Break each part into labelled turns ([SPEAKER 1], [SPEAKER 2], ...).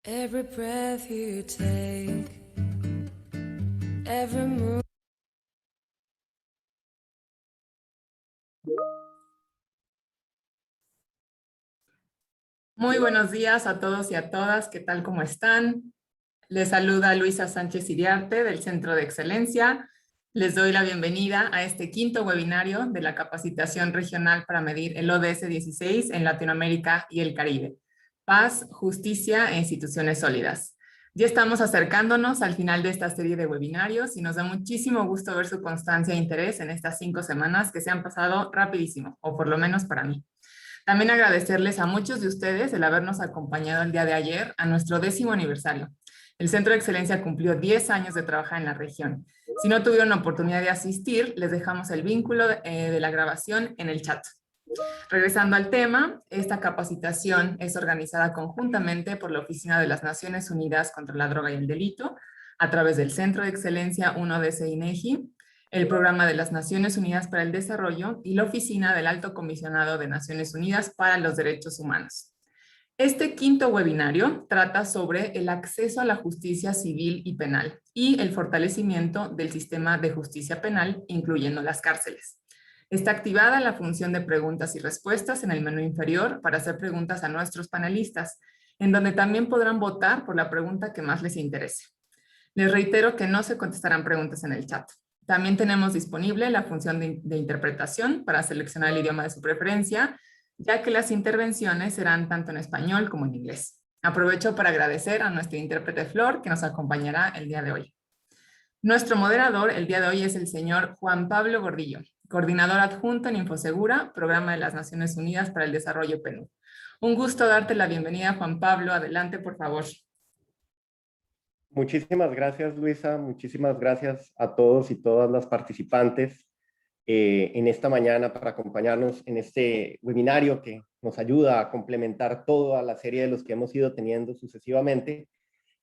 [SPEAKER 1] Every breath you take, every move.
[SPEAKER 2] Muy buenos días a todos y a todas, ¿qué tal? ¿Cómo están? Les saluda Luisa Sánchez Iriarte del Centro de Excelencia. Les doy la bienvenida a este quinto webinario de la capacitación regional para medir el ODS 16 en Latinoamérica y el Caribe. Paz, justicia e instituciones sólidas. Ya estamos acercándonos al final de esta serie de webinarios y nos da muchísimo gusto ver su constancia e interés en estas 5 semanas que se han pasado rapidísimo, o por lo menos para mí. También agradecerles a muchos de ustedes el habernos acompañado el día de ayer a nuestro 10º aniversario. El Centro de Excelencia cumplió 10 años de trabajar en la región. Si no tuvieron la oportunidad de asistir, les dejamos el vínculo de la grabación en el chat. Regresando al tema, esta capacitación es organizada conjuntamente por la Oficina de las Naciones Unidas contra la Droga y el Delito, a través del Centro de Excelencia 1DS INEGI, el Programa de las Naciones Unidas para el Desarrollo y la Oficina del Alto Comisionado de Naciones Unidas para los Derechos Humanos. Este quinto webinario trata sobre el acceso a la justicia civil y penal y el fortalecimiento del sistema de justicia penal, incluyendo las cárceles. Está activada la función de preguntas y respuestas en el menú inferior para hacer preguntas a nuestros panelistas, en donde también podrán votar por la pregunta que más les interese. Les reitero que no se contestarán preguntas en el chat. También tenemos disponible la función de interpretación para seleccionar el idioma de su preferencia, ya que las intervenciones serán tanto en español como en inglés. Aprovecho para agradecer a nuestra intérprete Flor, que nos acompañará el día de hoy. Nuestro moderador el día de hoy es el señor Juan Pablo Gordillo, coordinador adjunto en Infosegura, Programa de las Naciones Unidas para el Desarrollo PNUD. Un gusto darte la bienvenida, Juan Pablo. Adelante, por favor.
[SPEAKER 3] Muchísimas gracias, Luisa. Muchísimas gracias a todos y todas las participantes en esta mañana para acompañarnos en este webinario que nos ayuda a complementar toda la serie de los que hemos ido teniendo sucesivamente.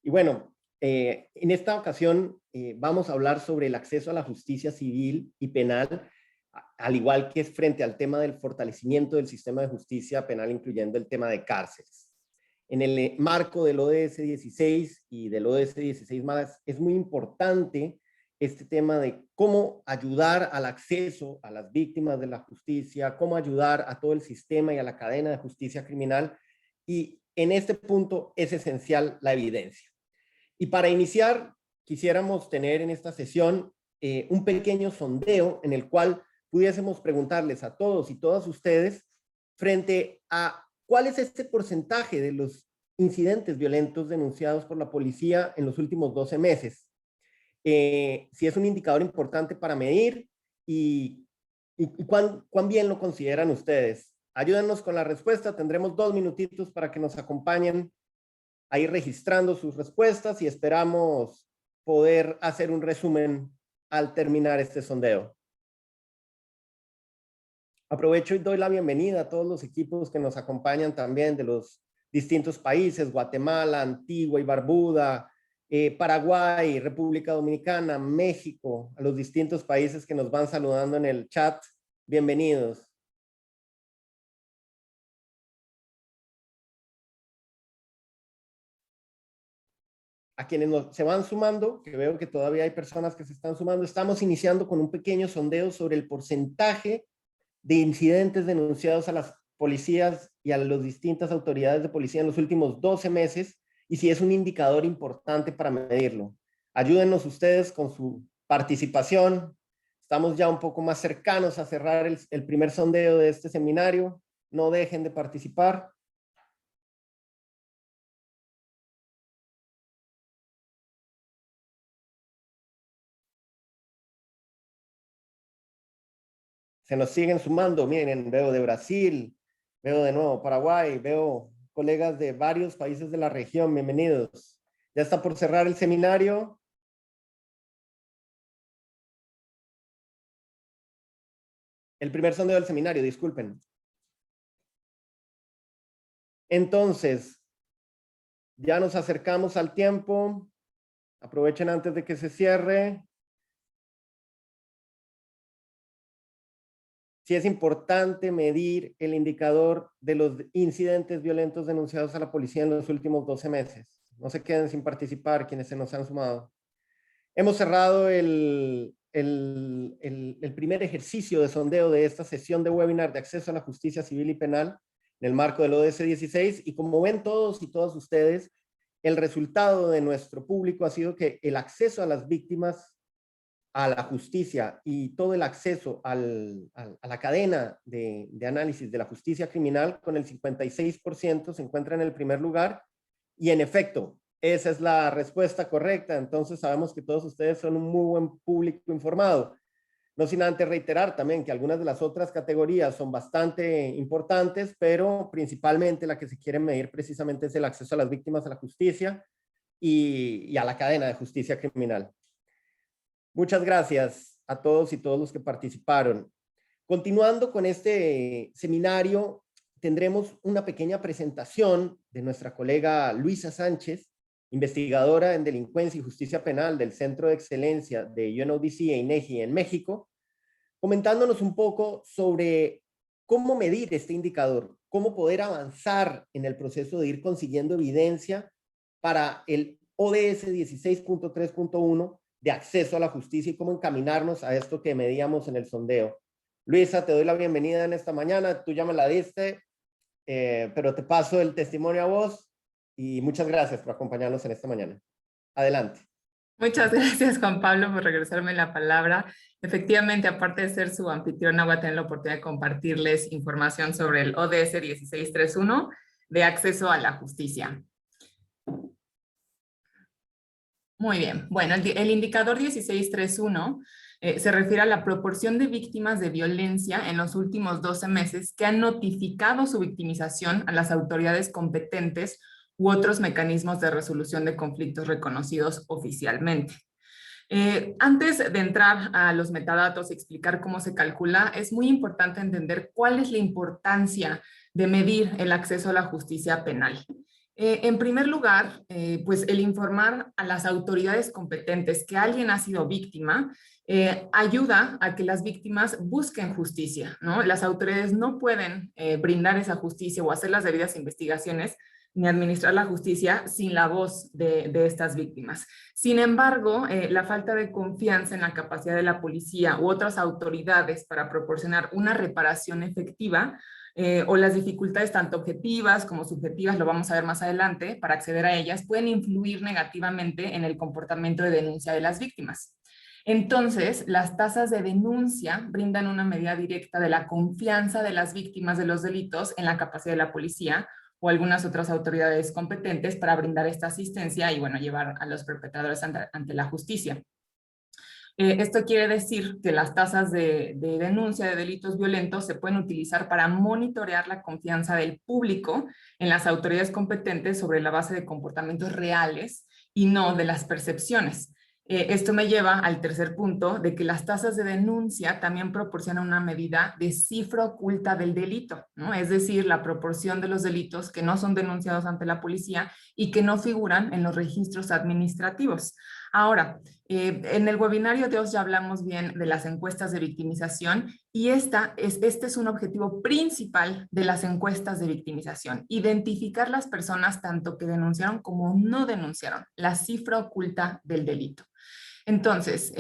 [SPEAKER 3] Y bueno, en esta ocasión vamos a hablar sobre el acceso a la justicia civil y penal, al igual que es frente al tema del fortalecimiento del sistema de justicia penal, incluyendo el tema de cárceles. En el marco del ODS 16 y del ODS 16 más, es muy importante este tema de cómo ayudar al acceso a las víctimas de la justicia, cómo ayudar a todo el sistema y a la cadena de justicia criminal. Y en este punto es esencial la evidencia. Y para iniciar, quisiéramos tener en esta sesión un pequeño sondeo en el cual pudiésemos preguntarles a todos y todas ustedes frente a ¿cuál es este porcentaje de los incidentes violentos denunciados por la policía en los últimos 12 meses? Si es un indicador importante para medir y cuán bien lo consideran ustedes. Ayúdenos con la respuesta. Tendremos 2 minutitos para que nos acompañen a ir registrando sus respuestas y esperamos poder hacer un resumen al terminar este sondeo. Aprovecho y doy la bienvenida a todos los equipos que nos acompañan también de los distintos países, Guatemala, Antigua y Barbuda, Paraguay, República Dominicana, México, a los distintos países que nos van saludando en el chat. Bienvenidos. A quienes se van sumando, que veo que todavía hay personas que se están sumando, estamos iniciando con un pequeño sondeo sobre el porcentaje de incidentes denunciados a las policías y a las distintas autoridades de policía en los últimos 12 meses y si es un indicador importante para medirlo. Ayúdenos ustedes con su participación. Estamos ya un poco más cercanos a cerrar el primer sondeo de este seminario. No dejen de participar. Se nos siguen sumando, miren, veo de Brasil, veo de nuevo Paraguay, veo colegas de varios países de la región, bienvenidos. Ya está por cerrar el seminario. El primer sondeo del seminario, disculpen. Entonces, ya nos acercamos al tiempo. Aprovechen antes de que se cierre. Sí es importante medir el indicador de los incidentes violentos denunciados a la policía en los últimos 12 meses. No se queden sin participar quienes se nos han sumado. Hemos cerrado el primer ejercicio de sondeo de esta sesión de webinar de acceso a la justicia civil y penal en el marco del ODS 16, y como ven todos y todas ustedes, el resultado de nuestro público ha sido que el acceso a las víctimas a la justicia y todo el acceso a la cadena de análisis de la justicia criminal con el 56% se encuentra en el primer lugar, y en efecto, esa es la respuesta correcta. Entonces sabemos que todos ustedes son un muy buen público informado. No sin antes reiterar también que algunas de las otras categorías son bastante importantes, pero principalmente la que se quiere medir precisamente es el acceso a las víctimas a la justicia y a la cadena de justicia criminal. Muchas gracias a todos y todos los que participaron. Continuando con este seminario, tendremos una pequeña presentación de nuestra colega Luisa Sánchez, investigadora en delincuencia y justicia penal del Centro de Excelencia de UNODC e INEGI en México, comentándonos un poco sobre cómo medir este indicador, cómo poder avanzar en el proceso de ir consiguiendo evidencia para el ODS 16.3.1 de acceso a la justicia y cómo encaminarnos a esto que medíamos en el sondeo. Luisa, te doy la bienvenida en esta mañana. Tú ya me la diste, pero te paso el testimonio a vos y muchas gracias por acompañarnos en esta mañana. Adelante.
[SPEAKER 2] Muchas gracias, Juan Pablo, por regresarme la palabra. Efectivamente, aparte de ser su anfitriona, voy a tener la oportunidad de compartirles información sobre el ODS 1631 de acceso a la justicia. Muy bien. Bueno, el indicador 1631 se refiere a la proporción de víctimas de violencia en los últimos 12 meses que han notificado su victimización a las autoridades competentes u otros mecanismos de resolución de conflictos reconocidos oficialmente. Antes de entrar a los metadatos y explicar cómo se calcula, es muy importante entender cuál es la importancia de medir el acceso a la justicia penal. En primer lugar, pues el informar a las autoridades competentes que alguien ha sido víctima ayuda a que las víctimas busquen justicia, ¿no? Las autoridades no pueden brindar esa justicia o hacer las debidas investigaciones ni administrar la justicia sin la voz de estas víctimas. Sin embargo, la falta de confianza en la capacidad de la policía u otras autoridades para proporcionar una reparación efectiva o las dificultades tanto objetivas como subjetivas, lo vamos a ver más adelante, para acceder a ellas, pueden influir negativamente en el comportamiento de denuncia de las víctimas. Entonces, las tasas de denuncia brindan una medida directa de la confianza de las víctimas de los delitos en la capacidad de la policía o algunas otras autoridades competentes para brindar esta asistencia y, bueno, llevar a los perpetradores ante la justicia. Esto quiere decir que las tasas de denuncia de delitos violentos se pueden utilizar para monitorear la confianza del público en las autoridades competentes sobre la base de comportamientos reales y no de las percepciones. Esto me lleva al tercer punto de que las tasas de denuncia también proporcionan una medida de cifra oculta del delito, ¿no? Es decir, la proporción de los delitos que no son denunciados ante la policía y que no figuran en los registros administrativos. Ahora, en el webinario de hoy ya hablamos bien de las encuestas de victimización y este es un objetivo principal de las encuestas de victimización: identificar las personas tanto que denunciaron como no denunciaron, la cifra oculta del delito. Entonces,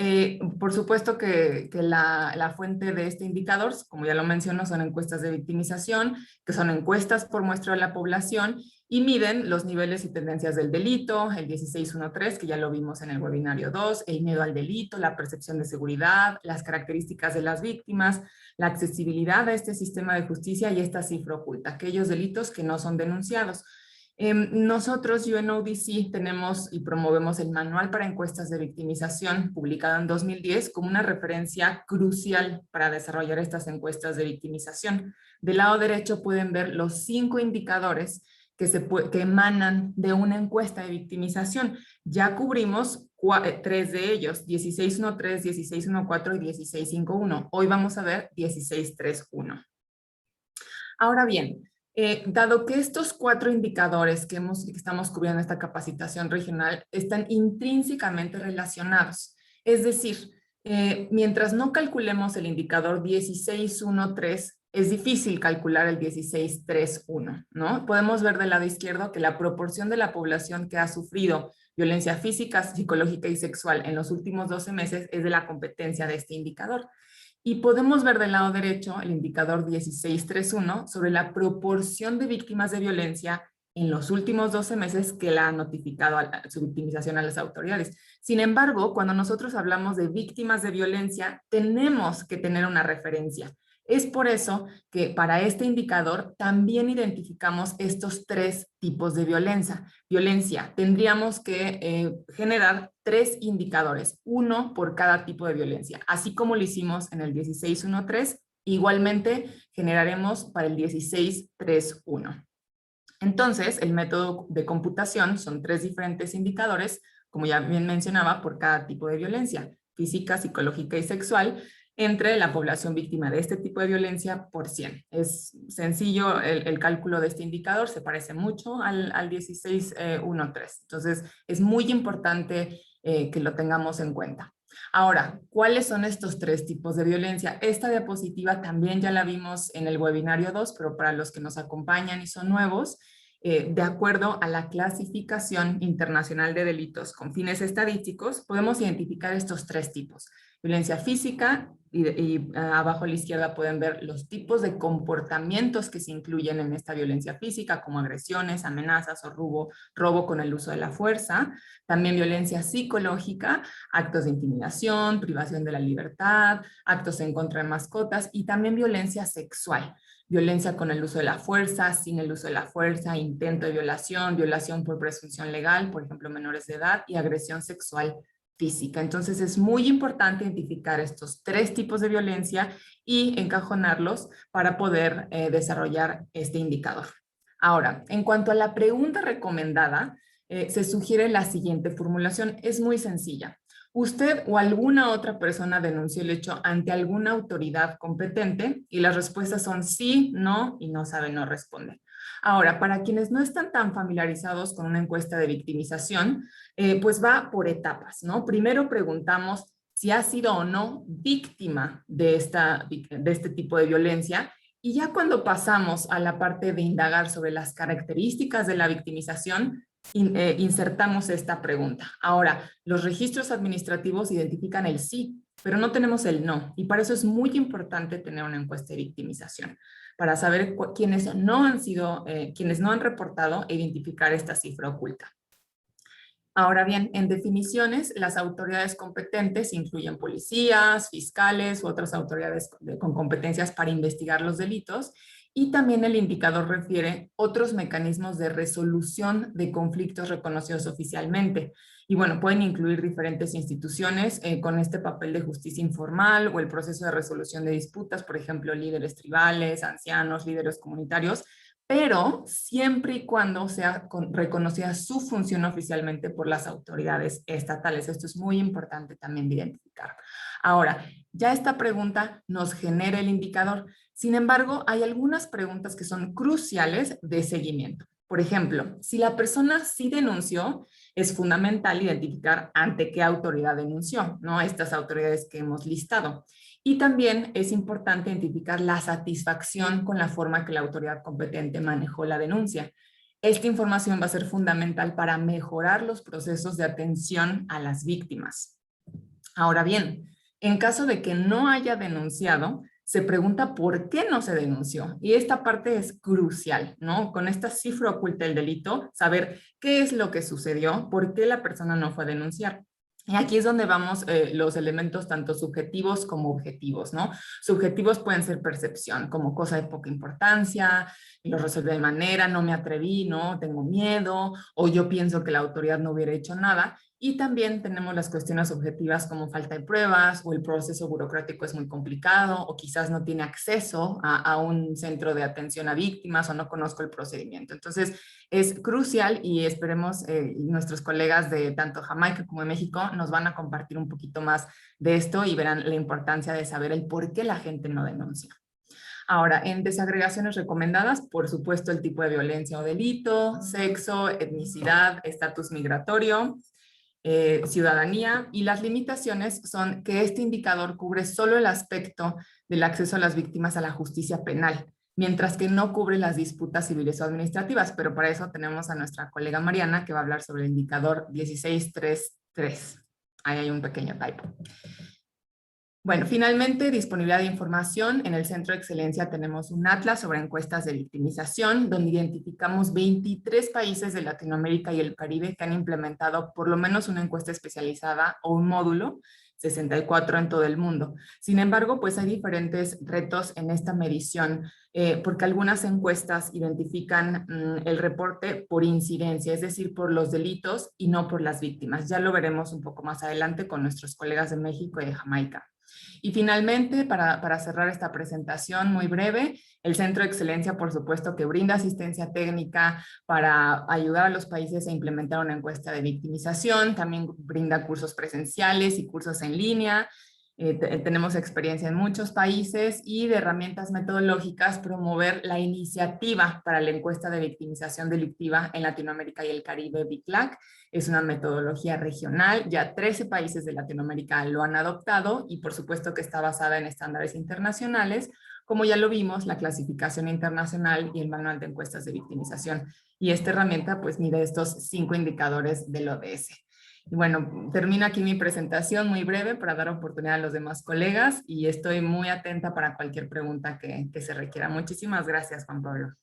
[SPEAKER 2] por supuesto que la fuente de este indicador, como ya lo menciono, son encuestas de victimización, que son encuestas por muestra de la población y miden los niveles y tendencias del delito, el 1613, que ya lo vimos en el webinario 2, el miedo al delito, la percepción de seguridad, las características de las víctimas, la accesibilidad a este sistema de justicia y esta cifra oculta, aquellos delitos que no son denunciados. Nosotros, UNODC, tenemos y promovemos el Manual para Encuestas de Victimización, publicado en 2010, como una referencia crucial para desarrollar estas encuestas de victimización. Del lado derecho pueden ver los 5 indicadores que emanan de una encuesta de victimización. Ya cubrimos 3 de ellos, 1613, 1614 y 1651. Hoy vamos a ver 1631. Ahora bien, dado que estos 4 indicadores que estamos cubriendo en esta capacitación regional están intrínsecamente relacionados, es decir, mientras no calculemos el indicador 1613, es difícil calcular el 16-3-1, ¿no? Podemos ver del lado izquierdo que la proporción de la población que ha sufrido violencia física, psicológica y sexual en los últimos 12 meses es de la competencia de este indicador. Y podemos ver del lado derecho el indicador 16-3-1 sobre la proporción de víctimas de violencia en los últimos 12 meses que la han notificado su victimización a las autoridades. Sin embargo, cuando nosotros hablamos de víctimas de violencia, tenemos que tener una referencia. Es por eso que para este indicador también identificamos estos tres tipos de violencia. Tendríamos que generar 3 indicadores, uno por cada tipo de violencia, así como lo hicimos en el 16-1-3, igualmente generaremos para el 16-3-1. Entonces, el método de computación son 3 diferentes indicadores, como ya bien mencionaba, por cada tipo de violencia, física, psicológica y sexual, entre la población víctima de este tipo de violencia por 100. Es sencillo el cálculo de este indicador, se parece mucho al 16-1-3. Entonces, es muy importante que lo tengamos en cuenta. Ahora, ¿cuáles son estos 3 tipos de violencia? Esta diapositiva también ya la vimos en el webinario 2, pero para los que nos acompañan y son nuevos, de acuerdo a la clasificación internacional de delitos con fines estadísticos, podemos identificar estos 3 tipos. Violencia física, y abajo a la izquierda pueden ver los tipos de comportamientos que se incluyen en esta violencia física, como agresiones, amenazas o robo con el uso de la fuerza. También violencia psicológica, actos de intimidación, privación de la libertad, actos en contra de mascotas, y también violencia sexual. Violencia con el uso de la fuerza, sin el uso de la fuerza, intento de violación, violación por presunción legal, por ejemplo, menores de edad, y agresión sexual física. Entonces es muy importante identificar estos 3 tipos de violencia y encajonarlos para poder desarrollar este indicador. Ahora, en cuanto a la pregunta recomendada, se sugiere la siguiente formulación. Es muy sencilla. ¿Usted o alguna otra persona denunció el hecho ante alguna autoridad competente? Y las respuestas son sí, no y no sabe, no responde. Ahora, para quienes no están tan familiarizados con una encuesta de victimización, pues va por etapas, ¿no? Primero preguntamos si ha sido o no víctima de este tipo de violencia, y ya cuando pasamos a la parte de indagar sobre las características de la victimización, insertamos esta pregunta. Ahora, los registros administrativos identifican el sí, pero no tenemos el no, y para eso es muy importante tener una encuesta de victimización, para saber quiénes no han reportado e identificar esta cifra oculta. Ahora bien, en definiciones, las autoridades competentes incluyen policías, fiscales u otras autoridades con competencias para investigar los delitos, y también el indicador refiere otros mecanismos de resolución de conflictos reconocidos oficialmente. Y bueno, pueden incluir diferentes instituciones con este papel de justicia informal o el proceso de resolución de disputas, por ejemplo, líderes tribales, ancianos, líderes comunitarios, pero siempre y cuando sea reconocida su función oficialmente por las autoridades estatales. Esto es muy importante también de identificar. Ahora, ya esta pregunta nos genera el indicador. Sin embargo, hay algunas preguntas que son cruciales de seguimiento. Por ejemplo, si la persona sí denunció, es fundamental identificar ante qué autoridad denunció, ¿no? Estas autoridades que hemos listado. Y también es importante identificar la satisfacción con la forma que la autoridad competente manejó la denuncia. Esta información va a ser fundamental para mejorar los procesos de atención a las víctimas. Ahora bien, en caso de que no haya denunciado, se pregunta por qué no se denunció. Y esta parte es crucial, ¿no? Con esta cifra oculta del delito, saber qué es lo que sucedió, por qué la persona no fue a denunciar. Y aquí es donde vamos los elementos tanto subjetivos como objetivos, ¿no? Subjetivos pueden ser percepción, como cosa de poca importancia, lo resolví de manera, no me atreví, ¿no? Tengo miedo, o yo pienso que la autoridad no hubiera hecho nada. Y también tenemos las cuestiones objetivas como falta de pruebas, o el proceso burocrático es muy complicado, o quizás no tiene acceso a un centro de atención a víctimas, o no conozco el procedimiento. Entonces, es crucial, y esperemos nuestros colegas de tanto Jamaica como de México nos van a compartir un poquito más de esto y verán la importancia de saber el por qué la gente no denuncia. Ahora, en desagregaciones recomendadas, por supuesto, el tipo de violencia o delito, sexo, etnicidad, estatus migratorio. ciudadanía, y las limitaciones son que este indicador cubre solo el aspecto del acceso a las víctimas a la justicia penal, mientras que no cubre las disputas civiles o administrativas, pero para eso tenemos a nuestra colega Mariana que va a hablar sobre el indicador 16.3.3. Ahí hay un pequeño typo. Bueno, finalmente, disponibilidad de información. En el Centro de Excelencia tenemos un atlas sobre encuestas de victimización, donde identificamos 23 países de Latinoamérica y el Caribe que han implementado por lo menos una encuesta especializada o un módulo, 64 en todo el mundo. Sin embargo, pues hay diferentes retos en esta medición, porque algunas encuestas identifican el reporte por incidencia, es decir, por los delitos y no por las víctimas. Ya lo veremos un poco más adelante con nuestros colegas de México y de Jamaica. Y finalmente, para cerrar esta presentación muy breve, el Centro de Excelencia, por supuesto, que brinda asistencia técnica para ayudar a los países a implementar una encuesta de victimización, también brinda cursos presenciales y cursos en línea. Tenemos experiencia en muchos países y de herramientas metodológicas promover la iniciativa para la encuesta de victimización delictiva en Latinoamérica y el Caribe, BICLAC. Es una metodología regional, ya 13 países de Latinoamérica lo han adoptado y por supuesto que está basada en estándares internacionales, como ya lo vimos, la clasificación internacional y el manual de encuestas de victimización. Y esta herramienta pues mide estos 5 indicadores del ODS. Y bueno, termino aquí mi presentación muy breve para dar oportunidad a los demás colegas y estoy muy atenta para cualquier pregunta que se requiera. Muchísimas gracias, Juan Pablo.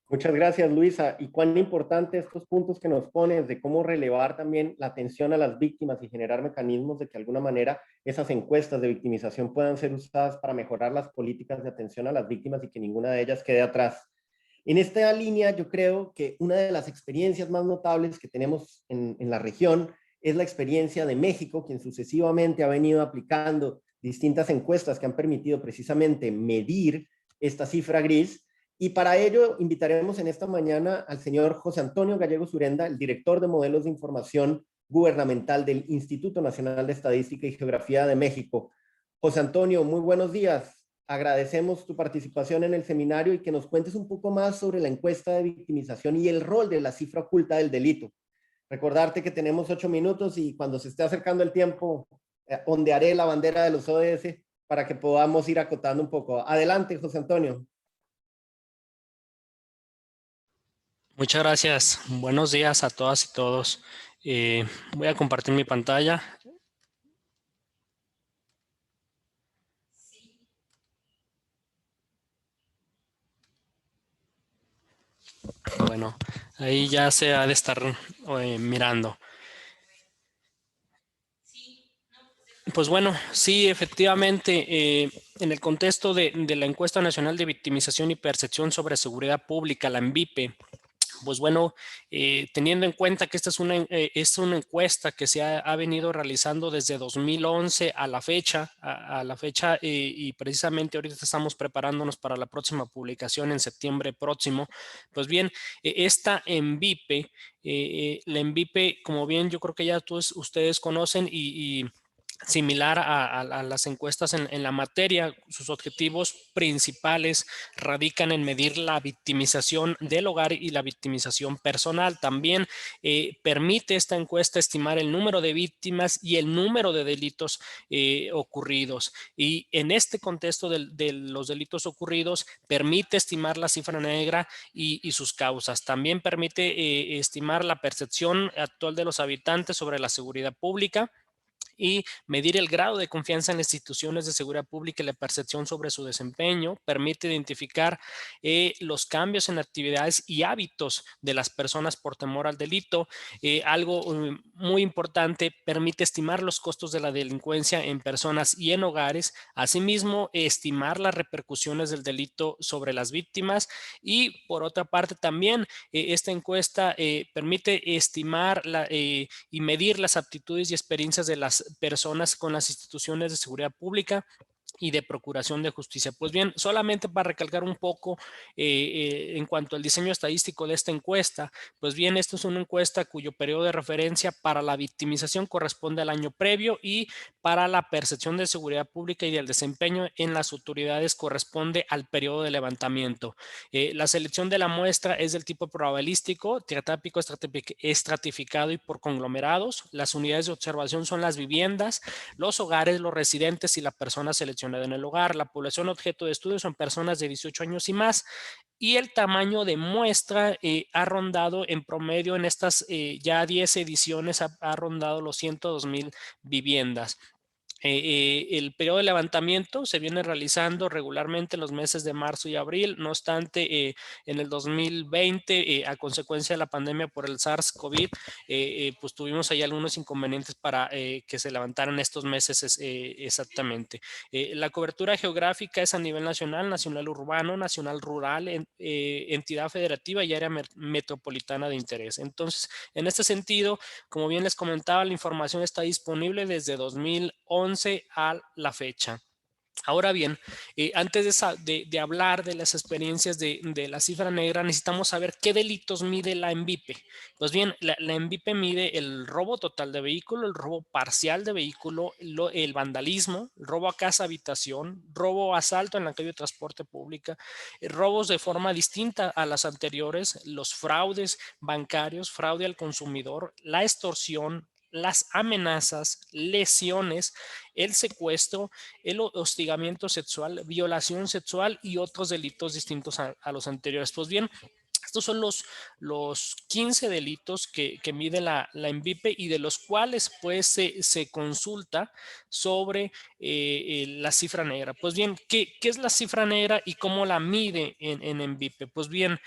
[SPEAKER 3] Muchas gracias, Luisa. Y cuán importante estos puntos que nos pones de cómo relevar también la atención a las víctimas y generar mecanismos de que de alguna manera esas encuestas de victimización puedan ser usadas para mejorar las políticas de atención a las víctimas y que ninguna de ellas quede atrás. En esta línea, yo creo que una de las experiencias más notables que tenemos en la región es la experiencia de México, quien sucesivamente ha venido aplicando distintas encuestas que han permitido precisamente medir esta cifra gris. Y para ello invitaremos en esta mañana al señor José Antonio Gallegos Urenda, el director de modelos de información gubernamental del Instituto Nacional de Estadística y Geografía de México. José Antonio, muy buenos días. Agradecemos tu participación en el seminario y que nos cuentes un poco más sobre la encuesta de victimización y el rol de la cifra oculta del delito. Recordarte que tenemos 8 minutos y cuando se esté acercando el tiempo, ondearé la bandera de los ODS para que podamos ir acotando un poco. Adelante, José Antonio.
[SPEAKER 4] Muchas gracias. Buenos días a todas y todos. Voy a compartir mi pantalla. Bueno, ahí ya se ha de estar mirando. Pues bueno, sí, efectivamente, en el contexto de la Encuesta Nacional de Victimización y Percepción sobre Seguridad Pública, la ENVIPE, pues bueno, teniendo en cuenta que esta es una encuesta que se ha venido realizando desde 2011 a la fecha, y precisamente ahorita estamos preparándonos para la próxima publicación en septiembre próximo. Pues bien, esta ENVIPE, la ENVIPE, como bien yo creo que ya todos ustedes conocen y similar a las encuestas en la materia, sus objetivos principales radican en medir la victimización del hogar y la victimización personal. También permite esta encuesta estimar el número de víctimas y el número de delitos ocurridos. Y en este contexto de los delitos ocurridos, permite estimar la cifra negra y sus causas. También permite estimar la percepción actual de los habitantes sobre la seguridad pública y medir el grado de confianza en las instituciones de seguridad pública y la percepción sobre su desempeño. Permite identificar los cambios en actividades y hábitos de las personas por temor al delito. Algo muy importante, permite estimar los costos de la delincuencia en personas y en hogares. Asimismo, estimar las repercusiones del delito sobre las víctimas. Y por otra parte también esta encuesta permite estimar y medir las aptitudes y experiencias de las personas con las instituciones de seguridad pública y de procuración de justicia. Pues bien, solamente para recalcar un poco en cuanto al diseño estadístico de esta encuesta, pues bien, esto es una encuesta cuyo periodo de referencia para la victimización corresponde al año previo y para la percepción de seguridad pública y del desempeño en las autoridades corresponde al periodo de levantamiento. La selección de la muestra es del tipo probabilístico, triatápico, estratificado y por conglomerados. Las unidades de observación son las viviendas, los hogares, los residentes y la persona seleccionada en el hogar. La población objeto de estudio son personas de 18 años y más. Y el tamaño de muestra ha rondado en promedio en estas ya 10 ediciones, ha rondado los 102,000 viviendas. El periodo de levantamiento se viene realizando regularmente en los meses de marzo y abril. No obstante, en el 2020, a consecuencia de la pandemia por el SARS-CoV, pues tuvimos ahí algunos inconvenientes para que se levantaran estos meses exactamente. La cobertura geográfica es a nivel nacional, nacional urbano, nacional rural, entidad federativa y área metropolitana de interés. Entonces, en este sentido, como bien les comentaba, la información está disponible desde 2011 a la fecha. Ahora bien, antes de hablar de las experiencias de la cifra negra, necesitamos saber qué delitos mide la ENVIPE. Pues bien, la ENVIPE mide el robo total de vehículo, el robo parcial de vehículo, el vandalismo, el robo a casa habitación, robo asalto en la calle de transporte pública, robos de forma distinta a las anteriores, los fraudes bancarios, fraude al consumidor, la extorsión, las amenazas, lesiones, el secuestro, el hostigamiento sexual, violación sexual y otros delitos distintos a los anteriores. Pues bien, estos son los 15 delitos que mide la ENVIPE y de los cuales pues se consulta sobre la cifra negra. Pues bien, ¿qué es la cifra negra y cómo la mide en ENVIPE? Pues bien,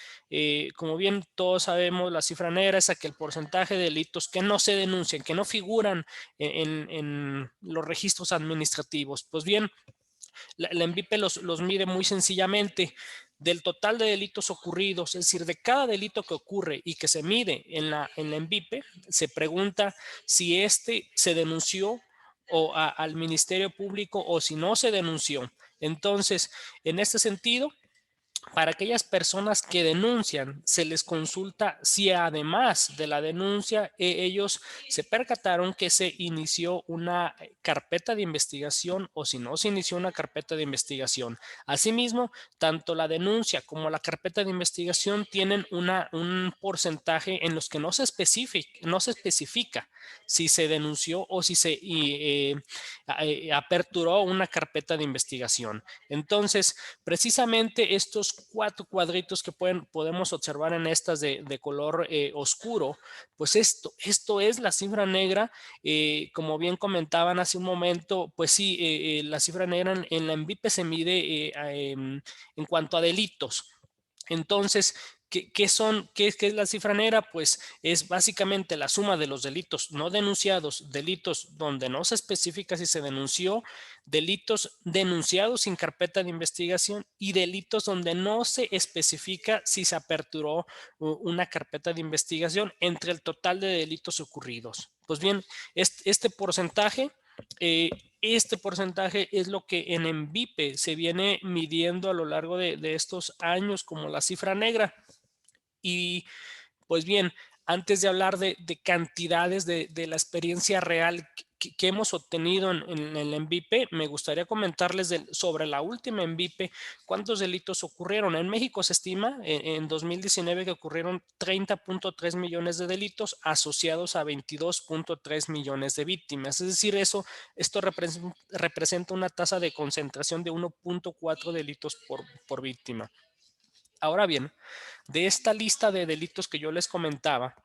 [SPEAKER 4] como bien todos sabemos, la cifra negra es aquel porcentaje de delitos que no se denuncian, que no figuran en los registros administrativos. Pues bien, la ENVIPE los mide muy sencillamente del total de delitos ocurridos, es decir, de cada delito que ocurre y que se mide en la ENVIPE, se pregunta si este se denunció al Ministerio Público o si no se denunció. Entonces, en este sentido, para aquellas personas que denuncian, se les consulta si además de la denuncia ellos se percataron que se inició una carpeta de investigación o si no se inició una carpeta de investigación. Asimismo, tanto la denuncia como la carpeta de investigación tienen un porcentaje en los que no se especifica si se denunció o si se aperturó una carpeta de investigación. Entonces, precisamente estos 4 cuadritos que podemos observar en estas de color oscuro, pues esto es la cifra negra. Como bien comentaban hace un momento, pues sí, la cifra negra en la ENVIPE se mide en cuanto a delitos. Entonces, ¿qué es la cifra negra? Pues es básicamente la suma de los delitos no denunciados, delitos donde no se especifica si se denunció, delitos denunciados sin carpeta de investigación y delitos donde no se especifica si se aperturó una carpeta de investigación entre el total de delitos ocurridos. Pues bien, este porcentaje es lo que en ENVIPE se viene midiendo a lo largo de estos años como la cifra negra. Y pues bien, antes de hablar de cantidades de la experiencia real que hemos obtenido en el ENVIPE, me gustaría comentarles sobre la última ENVIPE, cuántos delitos ocurrieron. En México se estima en 2019 que ocurrieron 30.3 millones de delitos asociados a 22.3 millones de víctimas. Es decir, esto representa una tasa de concentración de 1.4 delitos por víctima. Ahora bien, de esta lista de delitos que yo les comentaba,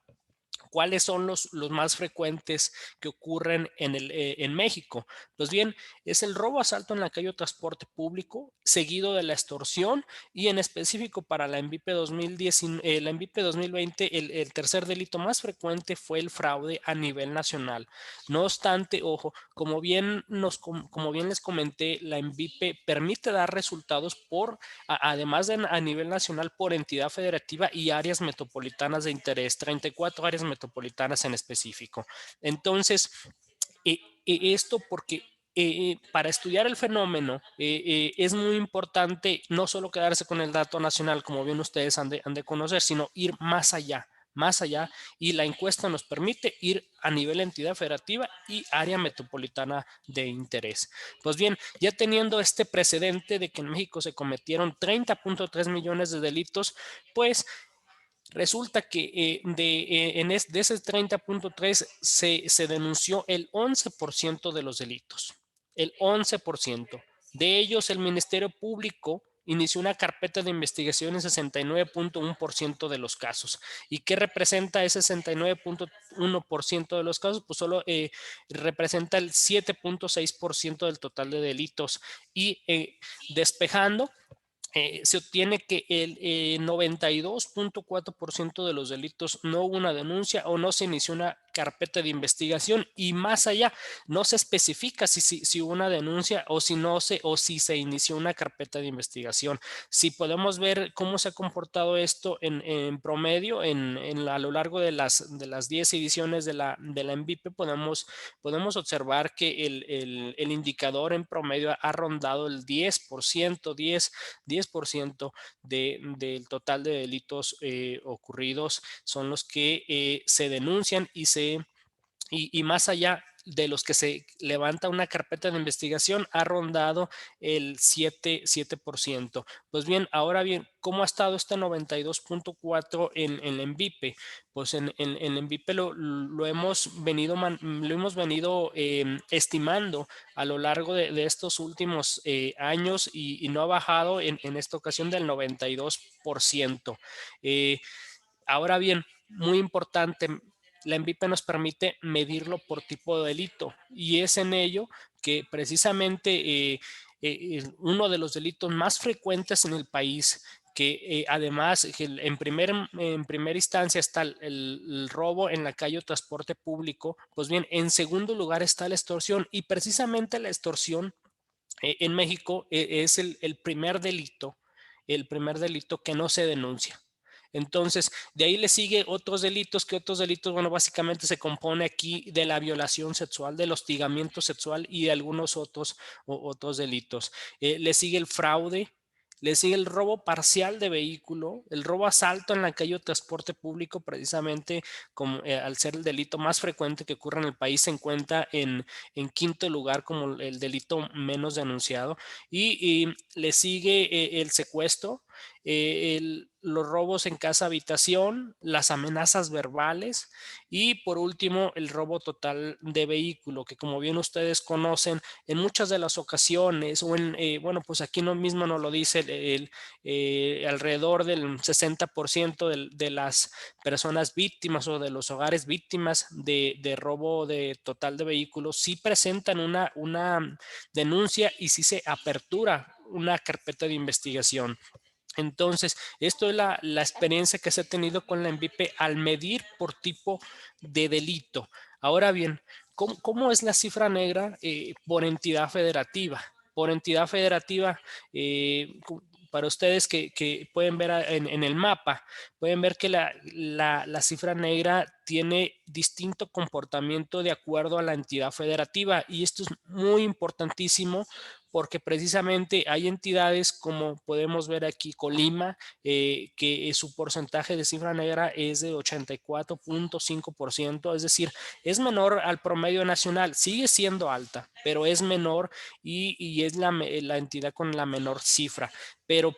[SPEAKER 4] ¿cuáles son los más frecuentes que ocurren en México? Pues bien, es el robo asalto en la calle o transporte público, seguido de la extorsión y en específico para la ENVIPE 2020, el tercer delito más frecuente fue el fraude a nivel nacional. No obstante, ojo, como bien les comenté, la ENVIPE permite dar resultados además de a nivel nacional, por entidad federativa y áreas metropolitanas de interés, 34 áreas metropolitanas en específico. Entonces, esto porque para estudiar el fenómeno es muy importante no solo quedarse con el dato nacional, como bien ustedes han de conocer, sino ir más allá, y la encuesta nos permite ir a nivel entidad federativa y área metropolitana de interés. Pues bien, ya teniendo este precedente de que en México se cometieron 30.3 millones de delitos, pues resulta que de ese 30.3 se denunció el 11% de los delitos, el 11%. De ellos, el Ministerio Público inició una carpeta de investigación en 69.1% de los casos. ¿Y qué representa ese 69.1% de los casos? Pues solo representa el 7.6% del total de delitos. Y despejando, se obtiene que el 92.4% de los delitos no hubo una denuncia o no se inició una carpeta de investigación, y más allá no se especifica si hubo una denuncia o si se inició una carpeta de investigación. Si podemos ver cómo se ha comportado esto en promedio a lo largo de las 10 ediciones de la MVP, podemos observar que el indicador en promedio ha rondado el 10%, 10% del total de delitos ocurridos son los que se denuncian y más allá de los que se levanta una carpeta de investigación, ha rondado el 7%. Pues bien, ahora bien, ¿cómo ha estado este 92.4 en la MVP? Pues en MVP lo hemos venido estimando a lo largo de estos últimos años y no ha bajado en esta ocasión del 92%. Ahora bien, muy importante, la MVP nos permite medirlo por tipo de delito, y es en ello que precisamente uno de los delitos más frecuentes en el país, que además en primera instancia está el robo en la calle o transporte público, pues bien, en segundo lugar está la extorsión, y precisamente la extorsión en México es el primer delito que no se denuncia. Entonces, de ahí le sigue otros delitos, bueno, básicamente se compone aquí de la violación sexual, del hostigamiento sexual y de algunos otros delitos. Le sigue el fraude, le sigue el robo parcial de vehículo, el robo asalto en la calle o transporte público, precisamente como, al ser el delito más frecuente que ocurre en el país, se encuentra en quinto lugar como el delito menos denunciado. Y le sigue el secuestro, los robos en casa habitación, las amenazas verbales y por último el robo total de vehículo, que como bien ustedes conocen, en muchas de las ocasiones o bueno, pues aquí mismo nos lo dice alrededor del 60% de las personas víctimas o de los hogares víctimas de robo total de vehículos sí presentan una denuncia y sí se apertura una carpeta de investigación. Entonces, esto es la experiencia que se ha tenido con la MVP al medir por tipo de delito. Ahora bien, ¿cómo es la cifra negra por entidad federativa? Por entidad federativa, para ustedes que pueden ver en el mapa, pueden ver que la cifra negra tiene distinto comportamiento de acuerdo a la entidad federativa, y esto es muy importantísimo porque precisamente hay entidades como podemos ver aquí, Colima, que su porcentaje de cifra negra es de 84.5%, es decir, es menor al promedio nacional, sigue siendo alta, pero es menor y es la entidad con la menor cifra. Pero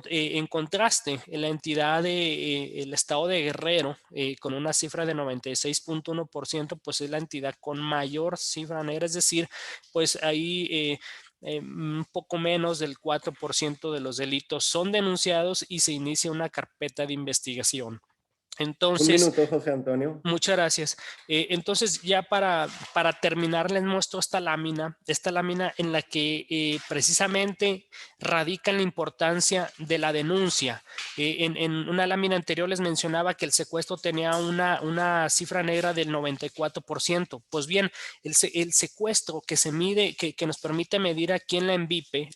[SPEAKER 4] en contraste, la entidad el estado de Guerrero, con una cifra de 96.1%, pues es la entidad con mayor cifra negra, es decir, pues ahí un poco menos del 4% de los delitos son denunciados y se inicia una carpeta de investigación. Entonces,
[SPEAKER 3] un minuto, José Antonio.
[SPEAKER 4] Muchas gracias. Entonces, ya para terminar, les muestro esta lámina en la que precisamente radica la importancia de la denuncia. En una lámina anterior les mencionaba que el secuestro tenía una cifra negra del 94%. Pues bien, el secuestro que se mide, que nos permite medir aquí en la MVP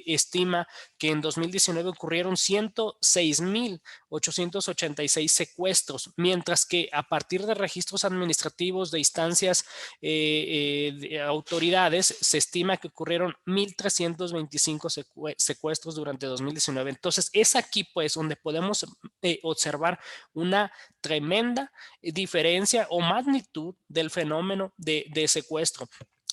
[SPEAKER 4] estima que en 2019 ocurrieron 106,886 16 secuestros, mientras que a partir de registros administrativos de instancias de autoridades se estima que ocurrieron 1,325 secuestros durante 2019. Entonces es aquí pues donde podemos observar una tremenda diferencia o magnitud del fenómeno de secuestro,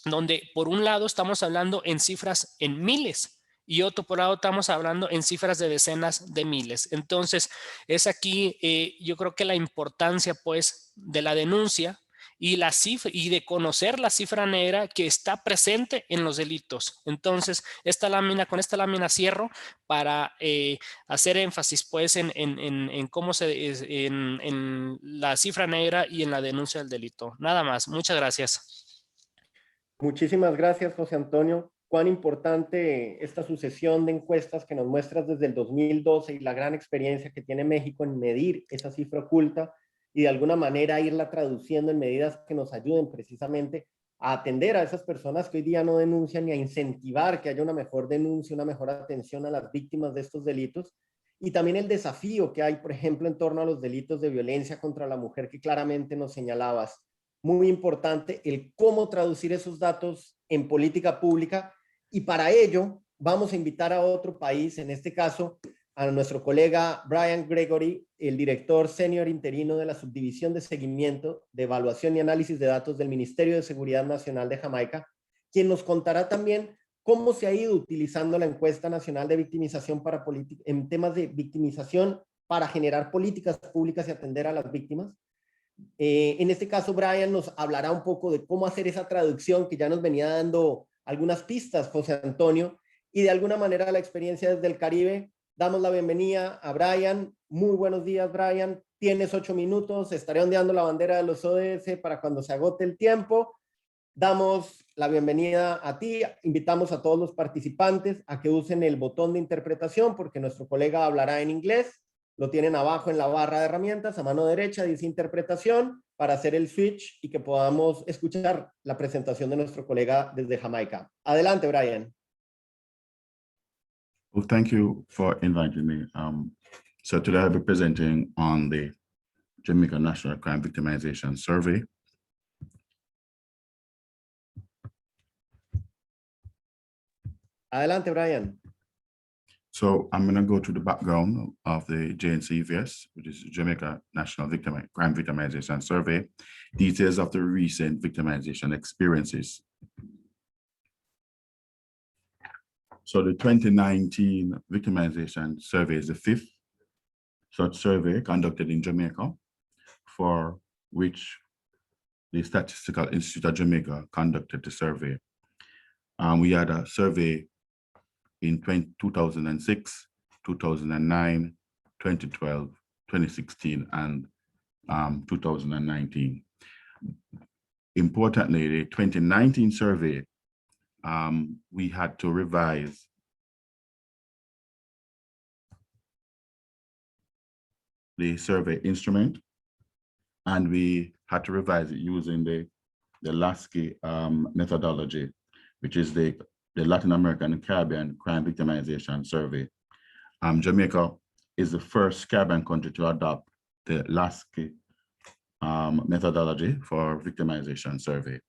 [SPEAKER 4] donde por un lado estamos hablando en cifras en miles y otro por lado estamos hablando en cifras de decenas de miles. Entonces es aquí yo creo que la importancia pues de la denuncia y la cifra y de conocer la cifra negra que está presente en los delitos. Entonces con esta lámina cierro para hacer énfasis pues en cómo en la cifra negra y en la denuncia del delito. Nada más. Muchas gracias.
[SPEAKER 3] Muchísimas gracias, José Antonio. Cuán importante esta sucesión de encuestas que nos muestras desde el 2012 y la gran experiencia que tiene México en medir esa cifra oculta y de alguna manera irla traduciendo en medidas que nos ayuden precisamente a atender a esas personas que hoy día no denuncian y a incentivar que haya una mejor denuncia, una mejor atención a las víctimas de estos delitos. Y también el desafío que hay, por ejemplo, en torno a los delitos de violencia contra la mujer que claramente nos señalabas. Muy importante el cómo traducir esos datos en política pública, y para ello vamos a invitar a otro país, en este caso a nuestro colega Brian Gregory, el director senior interino de la Subdivisión de Seguimiento, de Evaluación y Análisis de Datos del Ministerio de Seguridad Nacional de Jamaica, quien nos contará también cómo se ha ido utilizando la encuesta nacional de victimización en temas de victimización para generar políticas públicas y atender a las víctimas. En este caso, Brian nos hablará un poco de cómo hacer esa traducción que ya nos venía dando algunas pistas, José Antonio, y de alguna manera la experiencia desde el Caribe. Damos la bienvenida a Brian. Muy buenos días, Brian. Tienes 8 minutos. Estaré ondeando la bandera de los ODS para cuando se agote el tiempo. Damos la bienvenida a ti. Invitamos a todos los participantes a que usen el botón de interpretación porque nuestro colega hablará en inglés. Lo tienen abajo en la barra de herramientas, a mano derecha, dice interpretación, para hacer el switch y que podamos escuchar la presentación de nuestro colega desde Jamaica. Adelante, Brian.
[SPEAKER 5] Well, thank you for inviting me. So today I'll be presenting on the Jamaica National Crime Victimization Survey.
[SPEAKER 3] Adelante, Brian.
[SPEAKER 5] So I'm going to go to the background of the JNCVS, which is Jamaica National Crime Victimization Survey, details of the recent victimization experiences. So the 2019 victimization survey is the 5th such survey conducted in Jamaica, for which the Statistical Institute of Jamaica conducted the survey. We had a survey in 2006, 2009, 2012, 2016, and 2019. Importantly, the 2019 survey, we had to revise the survey instrument, and we had to revise it using the Lasky methodology, which is the Latin American and Caribbean Crime Victimization Survey. Jamaica is the first Caribbean country to adopt the Lasky methodology for victimization survey.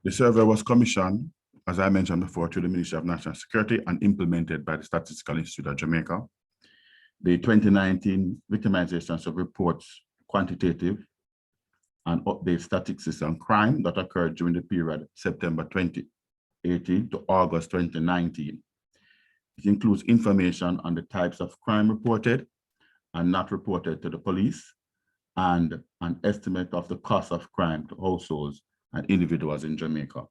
[SPEAKER 5] The survey was commissioned, as I mentioned before, to the Ministry of National Security and implemented by the Statistical Institute of Jamaica. The 2019 victimization survey reports quantitative and update statistics on crime that occurred during the period September 2018 to August 2019. It includes information on the types of crime reported and not reported to the police, and an estimate of the cost of crime to households and individuals in Jamaica.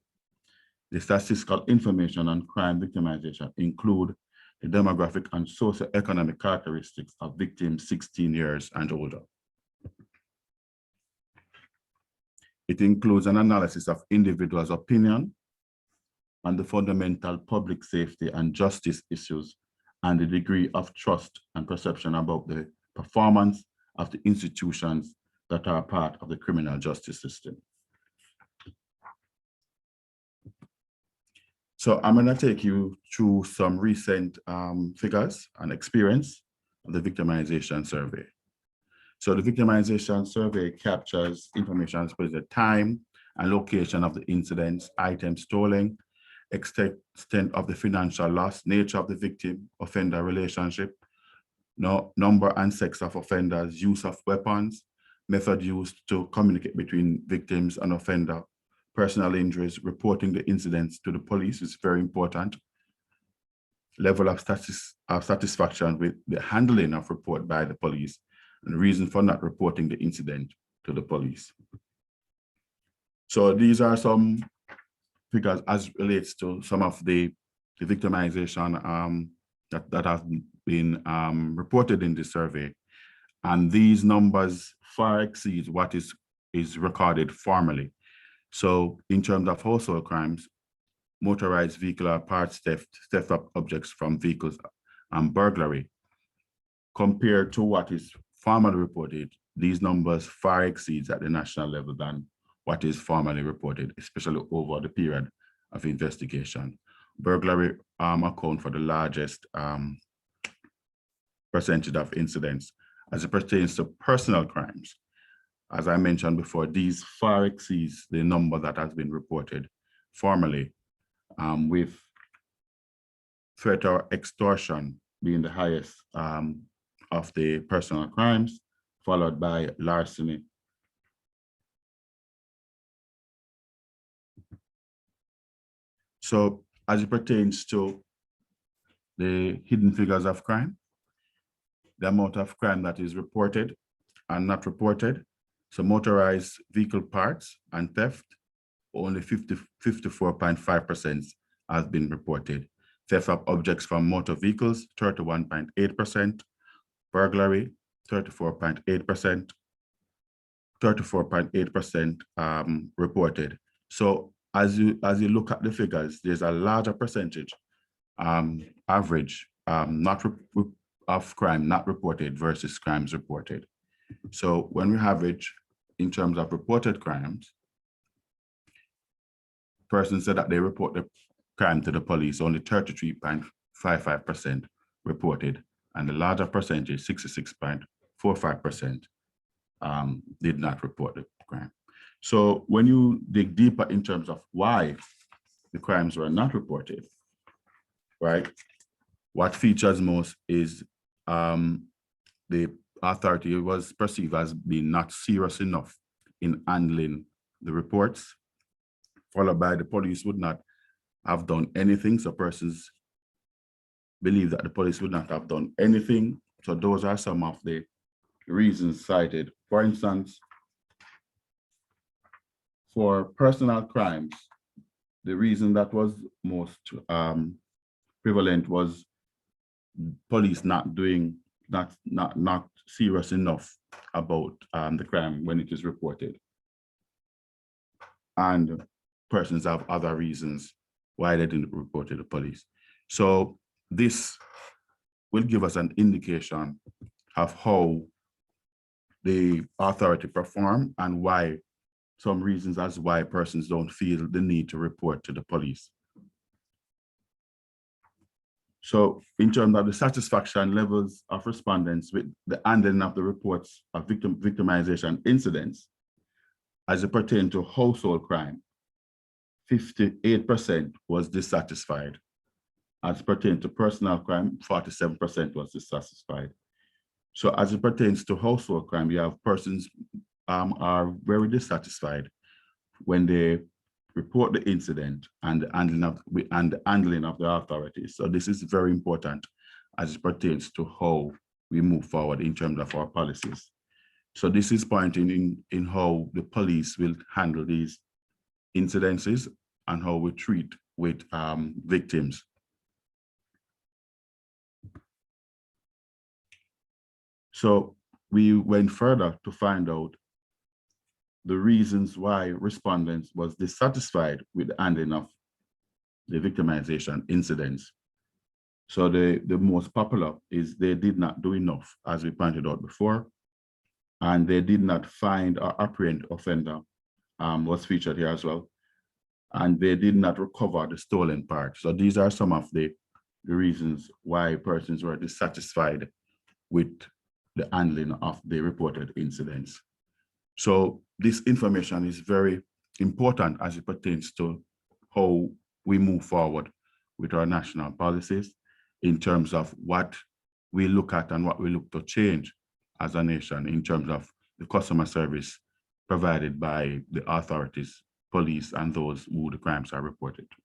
[SPEAKER 5] The statistical information on crime victimization include the demographic and socioeconomic characteristics of victims 16 years and older. It includes an analysis of individuals' opinion on the fundamental public safety and justice issues and the degree of trust and perception about the performance of the institutions that are part of the criminal justice system. So I'm going to take you through some recent figures and experience of the victimization survey. So the victimization survey captures information as well as the time and location of the incidents, items stolen, extent of the financial loss, nature of the victim-offender relationship, number and sex of offenders, use of weapons, method used to communicate between victims and offender, personal injuries, reporting the incidents to the police is very important, level of satisfaction with the handling of report by the police, and reason for not reporting the incident to the police. So these are some figures as relates to some of the victimization that have been reported in the survey. And these numbers far exceed what is recorded formally. So in terms of household crimes, motorized vehicle parts theft, theft of objects from vehicles, and burglary, compared to what is formally reported, these numbers far exceeds at the national level than what is formally reported, especially over the period of investigation. Burglary account for the largest percentage of incidents. As it pertains to personal crimes, as I mentioned before, these far exceeds the number that has been reported formally, with threat or extortion being the highest of the personal crimes, followed by larceny. So as it pertains to the hidden figures of crime, the amount of crime that is reported and not reported. So motorized vehicle parts and theft, only 54.5% has been reported. Theft of objects from motor vehicles, 31.8%. Burglary, 34.8%. 34.8% reported. So as you look at the figures, there's a larger percentage average of crime not reported versus crimes reported. So when we average in terms of reported crimes, persons said that they report the crime to the police, only 33.55% reported, and the larger percentage, 66.45%, did not report the crime. So when you dig deeper in terms of why the crimes were not reported, right? What features most is the authority was perceived as being not serious enough in handling the reports, followed by the police would not have done anything. So persons believe that the police would not have done anything. So those are some of the reasons cited. For instance, for personal crimes, the reason that was most prevalent was police not serious enough about the crime when it is reported. And persons have other reasons why they didn't report to the police. So this will give us an indication of how the authority perform and why some reasons as why persons don't feel the need to report to the police. So in terms of the satisfaction levels of respondents with the handling of the reports of victimization incidents, as it pertains to household crime, 58% was dissatisfied. As it pertains to personal crime, 47% was dissatisfied. So as it pertains to household crime, you have persons are very dissatisfied when they report the incident and the handling of the authorities. So this is very important as it pertains to how we move forward in terms of our policies. So this is pointing in how the police will handle these incidences and how we treat with victims. So we went further to find out the reasons why respondents was dissatisfied with the handling of the victimization incidents. So the most popular is they did not do enough, as we pointed out before. and they did not find or apprehend offender, was featured here as well. And they did not recover the stolen part. So these are some of the reasons why persons were dissatisfied with the handling of the reported incidents. So this information is very important as it pertains to how we move forward with our national policies in terms of what we look at and what we look to change as a nation in terms of the customer service provided by the authorities, police, and those who the crimes are reported to.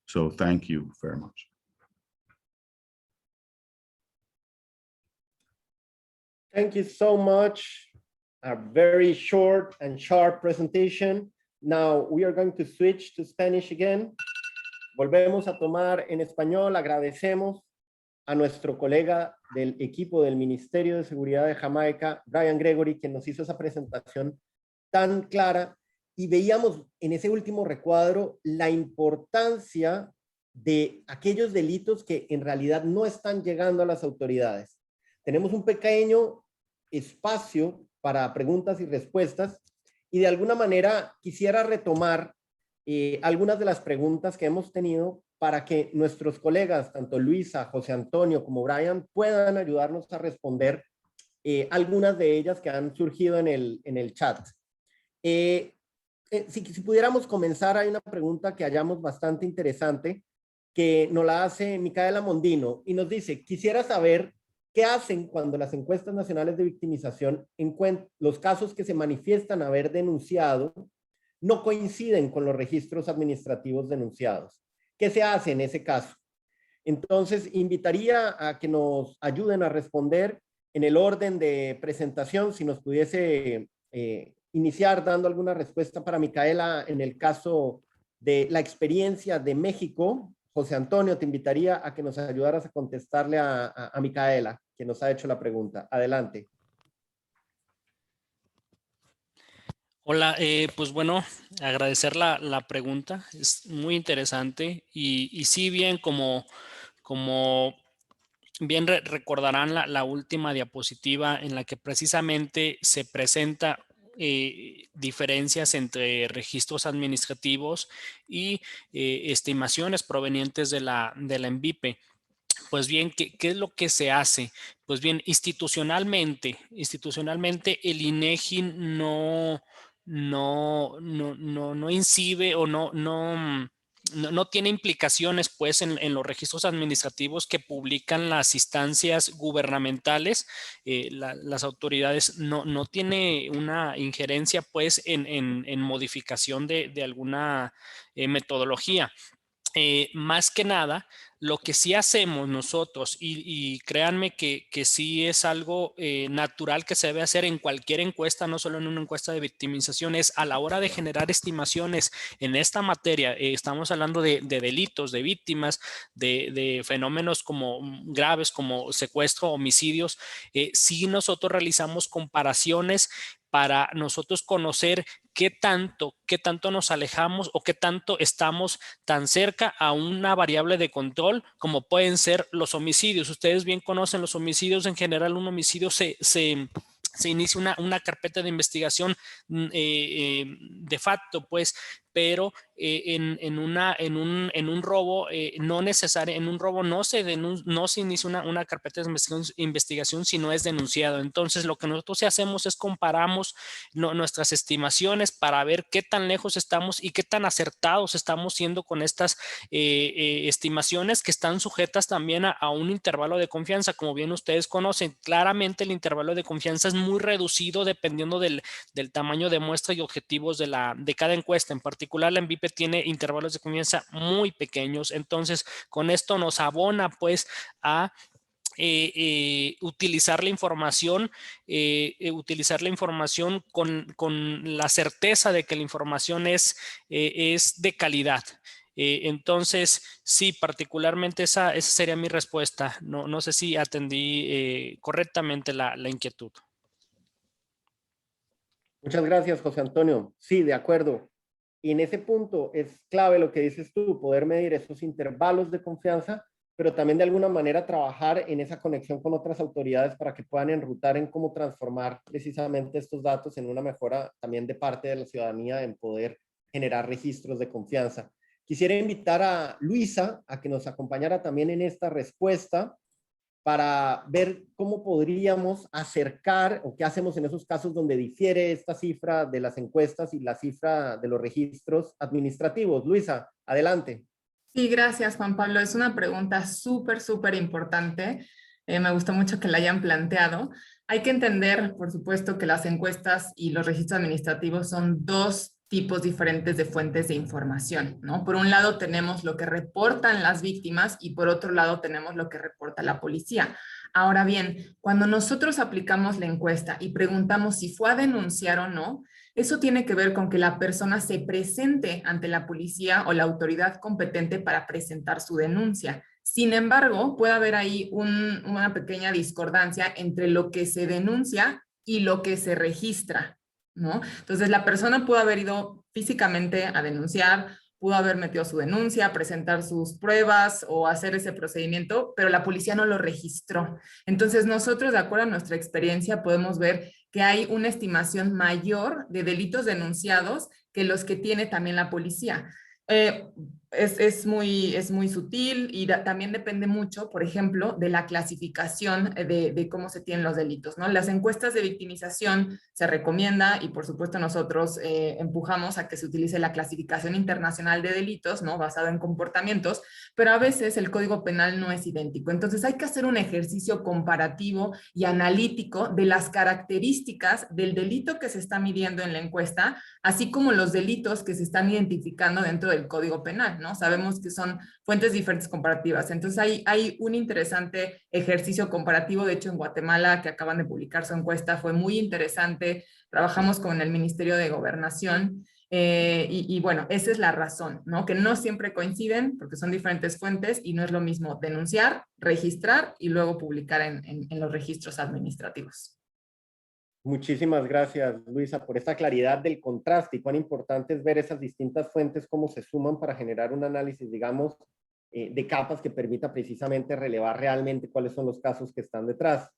[SPEAKER 5] So thank you very much.
[SPEAKER 3] Thank you so much. A very short and sharp presentation. Now we are going to switch to Spanish again. Volvemos a tomar en español. Agradecemos a nuestro colega del equipo del Ministerio de Seguridad de Jamaica, Brian Gregory, que nos hizo esa presentación tan clara, y veíamos en ese último recuadro la importancia de aquellos delitos que en realidad no están llegando a las autoridades. Tenemos un pequeño espacio para preguntas y respuestas, y de alguna manera quisiera retomar algunas de las preguntas que hemos tenido para que nuestros colegas, tanto Luisa, José Antonio como Brian, puedan ayudarnos a responder algunas de ellas que han surgido en el chat. Si pudiéramos comenzar, hay una pregunta que hallamos bastante interesante que nos la hace Micaela Mondino y nos dice: quisiera saber qué hacen cuando las encuestas nacionales de victimización, los casos que se manifiestan haber denunciado, no coinciden con los registros administrativos denunciados. ¿Qué se hace en ese caso? Entonces, invitaría a que nos ayuden a responder en el orden de presentación, si nos pudiese iniciar dando alguna respuesta para Micaela en el caso de la experiencia de México. José Antonio, te invitaría a que nos ayudaras a contestarle a Micaela, que nos ha hecho la pregunta. Adelante.
[SPEAKER 4] Hola, pues bueno, agradecer la pregunta, es muy interesante y sí, bien, como bien recordarán la última diapositiva en la que precisamente se presenta diferencias entre registros administrativos y estimaciones provenientes de la MVIPE. Pues bien, ¿qué es lo que se hace? Pues bien, institucionalmente el INEGI no incide o no tiene implicaciones pues en los registros administrativos que publican las instancias gubernamentales. Las autoridades no tiene una injerencia pues en modificación de alguna metodología. Más que nada, lo que sí hacemos nosotros, y créanme que sí es algo natural que se debe hacer en cualquier encuesta, no solo en una encuesta de victimización, es a la hora de generar estimaciones en esta materia. Estamos hablando de delitos, de víctimas, de fenómenos como graves como secuestro, homicidios. Sí nosotros realizamos comparaciones para nosotros conocer qué tanto nos alejamos o qué tanto estamos tan cerca a una variable de control como pueden ser los homicidios. Ustedes bien conocen los homicidios. En general, un homicidio se inicia una carpeta de investigación de facto, pues, pero en un robo no necesario, en un robo no se inicia una carpeta de investigación si no es denunciado. Entonces, lo que nosotros hacemos es comparamos nuestras estimaciones para ver qué tan lejos estamos y qué tan acertados estamos siendo con estas estimaciones, que están sujetas también a un intervalo de confianza. Como bien ustedes conocen, claramente el intervalo de confianza es muy reducido dependiendo del tamaño de muestra y objetivos de cada encuesta. En particular, la MVIPE tiene intervalos de confianza muy pequeños. Entonces, con esto nos abona pues a utilizar la información con la certeza de que la información es de calidad. Entonces, sí, particularmente esa sería mi respuesta. No sé si atendí correctamente la inquietud.
[SPEAKER 3] Muchas gracias, José Antonio. Sí, de acuerdo. Y en ese punto es clave lo que dices tú, poder medir esos intervalos de confianza pero también de alguna manera trabajar en esa conexión con otras autoridades para que puedan enrutar en cómo transformar precisamente estos datos en una mejora también de parte de la ciudadanía en poder generar registros de confianza. Quisiera invitar a Luisa a que nos acompañara también en esta respuesta para ver cómo podríamos acercar o qué hacemos en esos casos donde difiere esta cifra de las encuestas y la cifra de los registros administrativos. Luisa, adelante.
[SPEAKER 2] Sí, gracias, Juan Pablo. Es una pregunta súper importante. Me gustó mucho que la hayan planteado. Hay que entender, por supuesto, que las encuestas y los registros administrativos son dos tipos diferentes de fuentes de información, ¿no? Por un lado tenemos lo que reportan las víctimas y por otro lado tenemos lo que reporta la policía. Ahora bien, cuando nosotros aplicamos la encuesta y preguntamos si fue a denunciar o no, eso tiene que ver con que la persona se presente ante la policía o la autoridad competente para presentar su denuncia. Sin embargo, puede haber ahí una pequeña discordancia entre lo que se denuncia y lo que se registra, ¿no? Entonces, la persona pudo haber ido físicamente a denunciar, pudo haber metido su denuncia, presentar sus pruebas o hacer ese procedimiento, pero la policía no lo registró. Entonces, nosotros, de acuerdo a nuestra experiencia, podemos ver que hay una estimación mayor de delitos denunciados que los que tiene también la policía. Es muy sutil y también depende mucho, por ejemplo, de la clasificación de cómo se tienen los delitos, ¿no? Las encuestas de victimización se recomienda y por supuesto nosotros empujamos a que se utilice la clasificación internacional de delitos, ¿no? Basado en comportamientos, pero a veces el Código Penal no es idéntico. Entonces hay que hacer un ejercicio comparativo y analítico de las características del delito que se está midiendo en la encuesta, así como los delitos que se están identificando dentro del Código Penal, ¿no? Sabemos que son fuentes diferentes comparativas. Entonces hay un interesante ejercicio comparativo. De hecho, en Guatemala, que acaban de publicar su encuesta, fue muy interesante. Trabajamos con el Ministerio de Gobernación. Y bueno, esa es la razón, ¿no? Que no siempre coinciden porque son diferentes fuentes y no es lo mismo denunciar, registrar y luego publicar en los registros administrativos.
[SPEAKER 3] Muchísimas gracias, Luisa, por esta claridad del contraste y cuán importante es ver esas distintas fuentes cómo se suman para generar un análisis, digamos, de capas que permita precisamente relevar realmente cuáles son los casos que están detrás.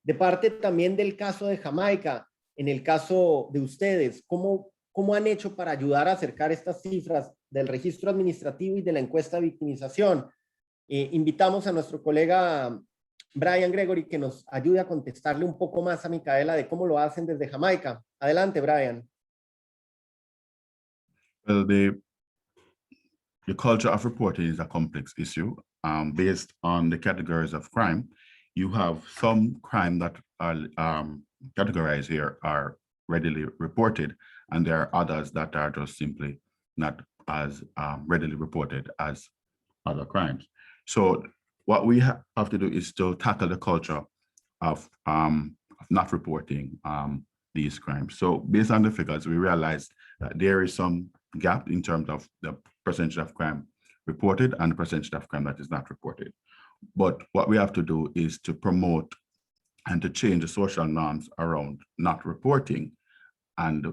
[SPEAKER 3] De parte también del caso de Jamaica, en el caso de ustedes, ¿cómo han hecho para ayudar a acercar estas cifras del registro administrativo y de la encuesta de victimización? Invitamos a nuestro colega Brian Gregory que nos ayude a contestarle un poco más a Micaela de cómo lo hacen desde Jamaica. Adelante, Brian.
[SPEAKER 5] Well, the culture of reporting is a complex issue. Based on the categories of crime, you have some crime that are categorized here are readily reported, and there are others that are just simply not as readily reported as other crimes. So what we have to do is to tackle the culture of not reporting these crimes. So based on the figures, we realized that there is some gap in terms of the percentage of crime reported and the percentage of crime that is not reported. But what we have to do is to promote and to change the social norms around not reporting, and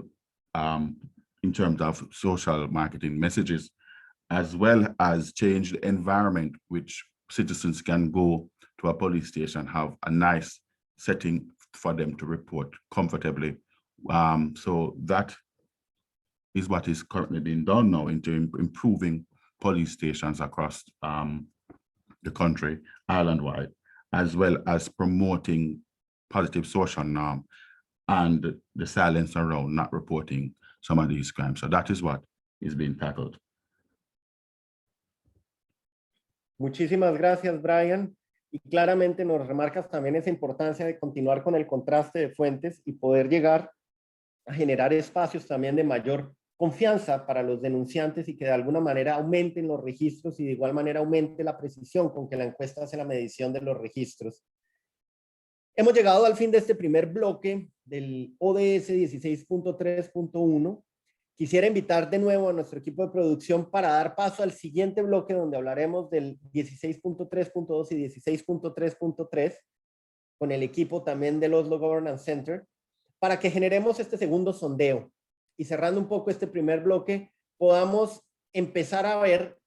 [SPEAKER 5] in terms of social marketing messages, as well as change the environment which citizens can go to a police station, have a nice setting for them to report comfortably. So that is what is currently being done now into improving police stations across the country, island-wide, as well as promoting positive social norm and the silence around not reporting some of these crimes. So that is what is being tackled.
[SPEAKER 3] Muchísimas gracias, Brian. Y claramente nos remarcas también esa importancia de continuar con el contraste de fuentes y poder llegar a generar espacios también de mayor confianza para los denunciantes y que de alguna manera aumenten los registros y de igual manera aumente la precisión con que la encuesta hace la medición de los registros. Hemos llegado al fin de este primer bloque del ODS 16.3.1. Quisiera invitar de nuevo a nuestro equipo de producción para dar paso al siguiente bloque donde hablaremos del 16.3.2 y 16.3.3 con el equipo también del Oslo Governance Center para que generemos este segundo sondeo y cerrando un poco este primer bloque podamos empezar a ver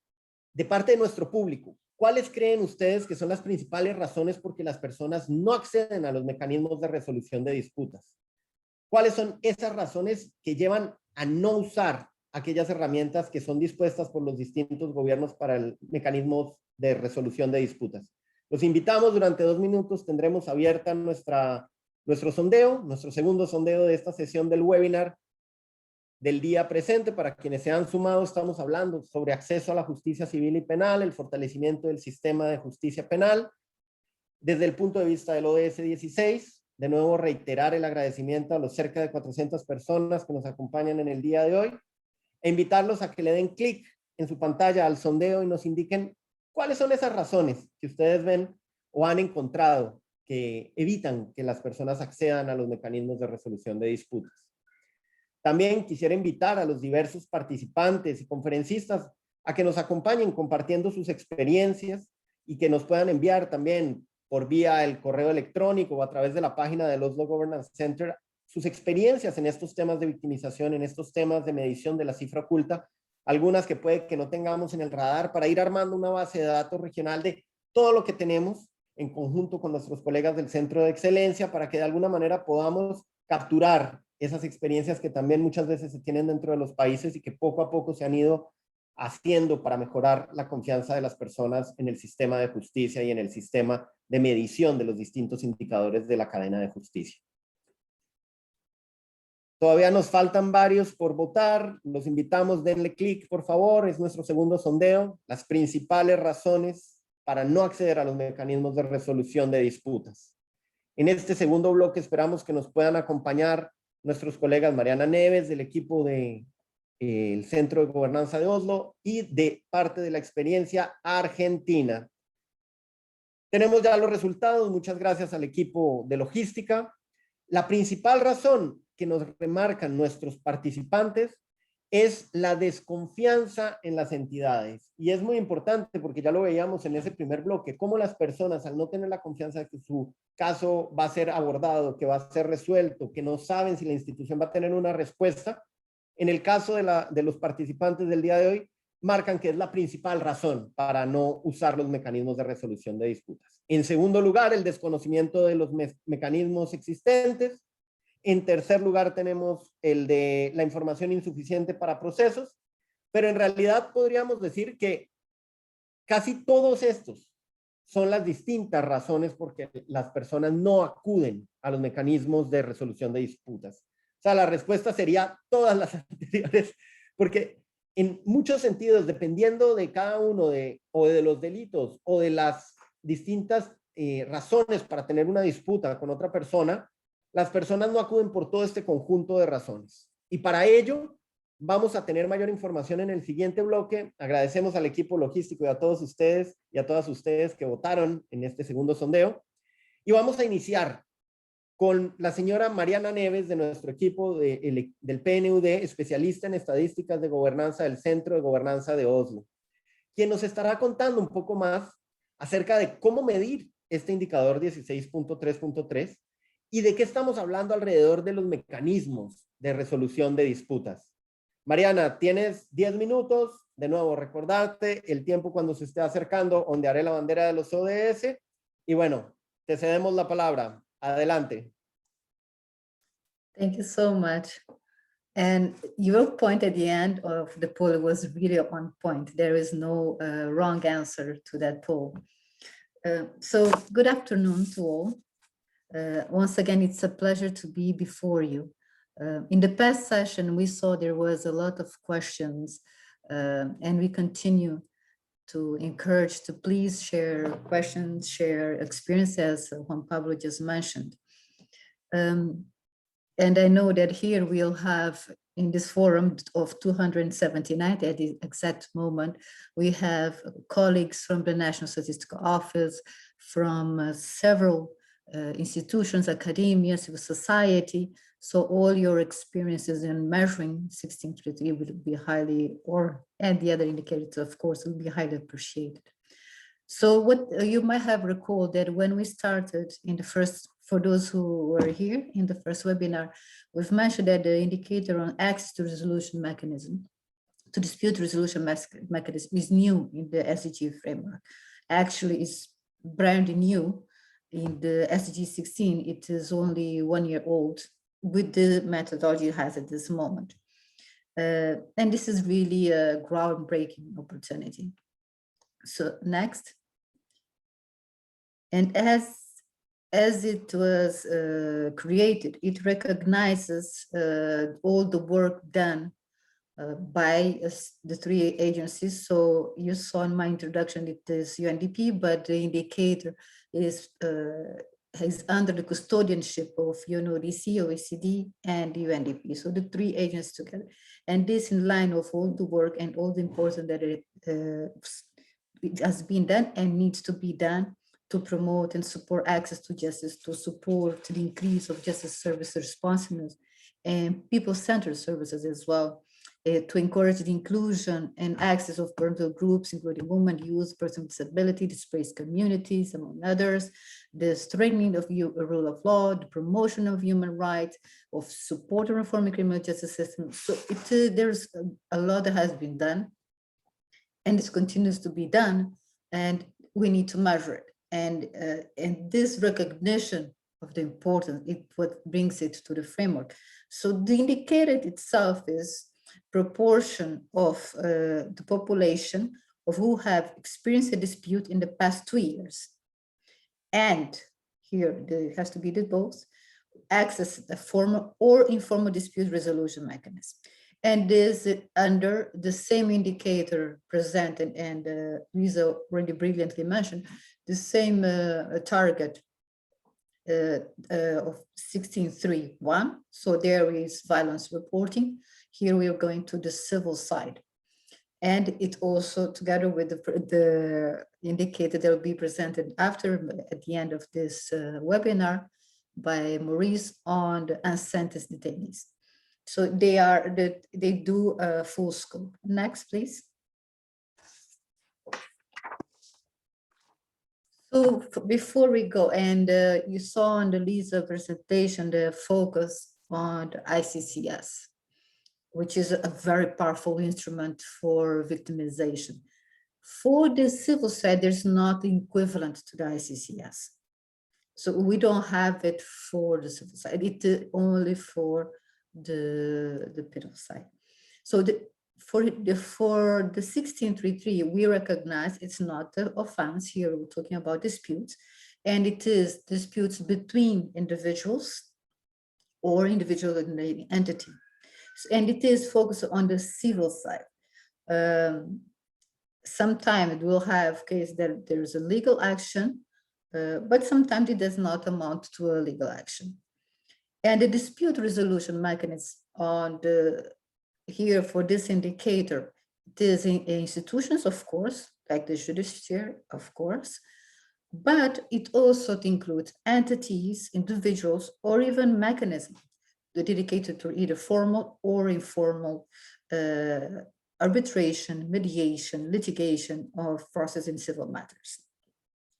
[SPEAKER 3] de parte de nuestro público ¿cuáles creen ustedes que son las principales razones por que las personas no acceden a los mecanismos de resolución de disputas? ¿Cuáles son esas razones que llevan a no usar aquellas herramientas que son dispuestas por los distintos gobiernos para el mecanismo de resolución de disputas? Los invitamos, durante 2 minutos tendremos abierta nuestro sondeo, nuestro segundo sondeo de esta sesión del webinar del día presente. Para quienes se han sumado, estamos hablando sobre acceso a la justicia civil y penal, el fortalecimiento del sistema de justicia penal, desde el punto de vista del ODS 16. De nuevo, reiterar el agradecimiento a los cerca de 400 personas que nos acompañan en el día de hoy, e invitarlos a que le den clic en su pantalla al sondeo y nos indiquen cuáles son esas razones que ustedes ven o han encontrado que evitan que las personas accedan a los mecanismos de resolución de disputas. También quisiera invitar a los diversos participantes y conferencistas a que nos acompañen compartiendo sus experiencias y que nos puedan enviar también por vía el correo electrónico o a través de la página del Oslo Governance Center sus experiencias en estos temas de victimización, en estos temas de medición de la cifra oculta, algunas que puede que no tengamos en el radar, para ir armando una base de datos regional de todo lo que tenemos en conjunto con nuestros colegas del Centro de Excelencia, para que de alguna manera podamos capturar esas experiencias que también muchas veces se tienen dentro de los países y que poco a poco se han ido haciendo para mejorar la confianza de las personas en el sistema de justicia y en el sistema de medición de los distintos indicadores de la cadena de justicia. Todavía nos faltan varios por votar. Los invitamos, denle clic, por favor. Es nuestro segundo sondeo. Las principales razones para no acceder a los mecanismos de resolución de disputas. En este segundo bloque esperamos que nos puedan acompañar nuestros colegas Mariana Neves, del equipo del Centro de Gobernanza de Oslo, y de parte de la experiencia argentina. Tenemos ya los resultados. Muchas gracias al equipo de logística. La principal razón que nos remarcan nuestros participantes es la desconfianza en las entidades. Y es muy importante porque ya lo veíamos en ese primer bloque, cómo las personas, al no tener la confianza de que su caso va a ser abordado, que va a ser resuelto, que no saben si la institución va a tener una respuesta, en el caso de los participantes del día de hoy, marcan que es la principal razón para no usar los mecanismos de resolución de disputas. En segundo lugar, el desconocimiento de los mecanismos existentes. En tercer lugar, tenemos el de la información insuficiente para procesos, pero en realidad podríamos decir que casi todos estos son las distintas razones por que las personas no acuden a los mecanismos de resolución de disputas. O sea, la respuesta sería todas las anteriores, porque en muchos sentidos, dependiendo de cada uno o de los delitos o de las distintas razones para tener una disputa con otra persona, las personas no acuden por todo este conjunto de razones. Y para ello vamos a tener mayor información en el siguiente bloque. Agradecemos al equipo logístico y a todos ustedes y a todas ustedes que votaron en este segundo sondeo. Y vamos a iniciar con la señora Mariana Neves, de nuestro equipo del PNUD, especialista en estadísticas de gobernanza del Centro de Gobernanza de Oslo, quien nos estará contando un poco más acerca de cómo medir este indicador 16.3.3 y de qué estamos hablando alrededor de los mecanismos de resolución de disputas. Mariana, tienes 10 minutos. De nuevo, recordarte el tiempo cuando se esté acercando, ondearé la bandera de los ODS. Y bueno, te cedemos la palabra. Adelante.
[SPEAKER 6] Thank you so much. And your point at the end of the poll was really on point. There is no wrong answer to that poll. So good afternoon to all. Once again, it's a pleasure to be before you. In the past session, we saw there was a lot of questions, and we continue to encourage to please share questions, share experiences, Juan Pablo just mentioned. And I know that here we'll have, in this forum of 279 at the exact moment, we have colleagues from the National Statistical Office, from several institutions, academia, civil society. So all your experiences in measuring 16.3 will be highly, and the other indicators, of course, will be highly appreciated. So what you might have recalled that when we started in the first, for those who were here in the first webinar, we've mentioned that the indicator on access to resolution mechanism, to dispute resolution mechanism, is new in the SDG framework. actually is brand new. In the SDG 16, it is only 1 year old with the methodology it has at this moment. And this is really a groundbreaking opportunity. So next. And as it was created, it recognizes all the work done by the 3 agencies. So you saw in my introduction, it is UNDP, but the indicator is under the custodianship of UNODC, OECD, and UNDP. So the 3 agencies together. And this in line of all the work and all the important that it has been done and needs to be done to promote and support access to justice, to support the increase of justice service responsiveness and people-centered services as well, to encourage the inclusion and access of vulnerable groups, including women, youth, persons with disability, displaced communities, among others, the strengthening of the rule of law, the promotion of human rights, of support and reforming criminal justice system. So there's a lot that has been done, and this continues to be done, and we need to measure it. And this recognition of the importance, what brings it to the framework. So the indicator itself is proportion of the population of who have experienced a dispute in the past 2 years. And here there has to be the both, access a formal or informal dispute resolution mechanism. And this under the same indicator presented, and Lisa already brilliantly mentioned, the same target of 16.3.1. So there is violence reporting. Here we are going to the civil side. And it also, together with the indicator that will be presented at the end of this webinar by Maurice on the unsentenced detainees. So they do a full scope. Next, please. So before we go, and you saw on the Lisa presentation, the focus on the ICCS, which is a very powerful instrument for victimization. For the civil side, there's not equivalent to the ICCS. So we don't have it for the civil side, it's only for the penal side. So for the 1633, we recognize it's not an offense. Here we're talking about disputes, and it is disputes between individuals or individual and entity. And it is focused on the civil side. Sometimes it will have case that there is a legal action, but sometimes it does not amount to a legal action. And the dispute resolution mechanism on here for this indicator, it is in institutions, of course, like the judiciary, of course, but it also includes entities, individuals, or even mechanisms dedicated to either formal or informal arbitration, mediation, litigation, or process in civil matters.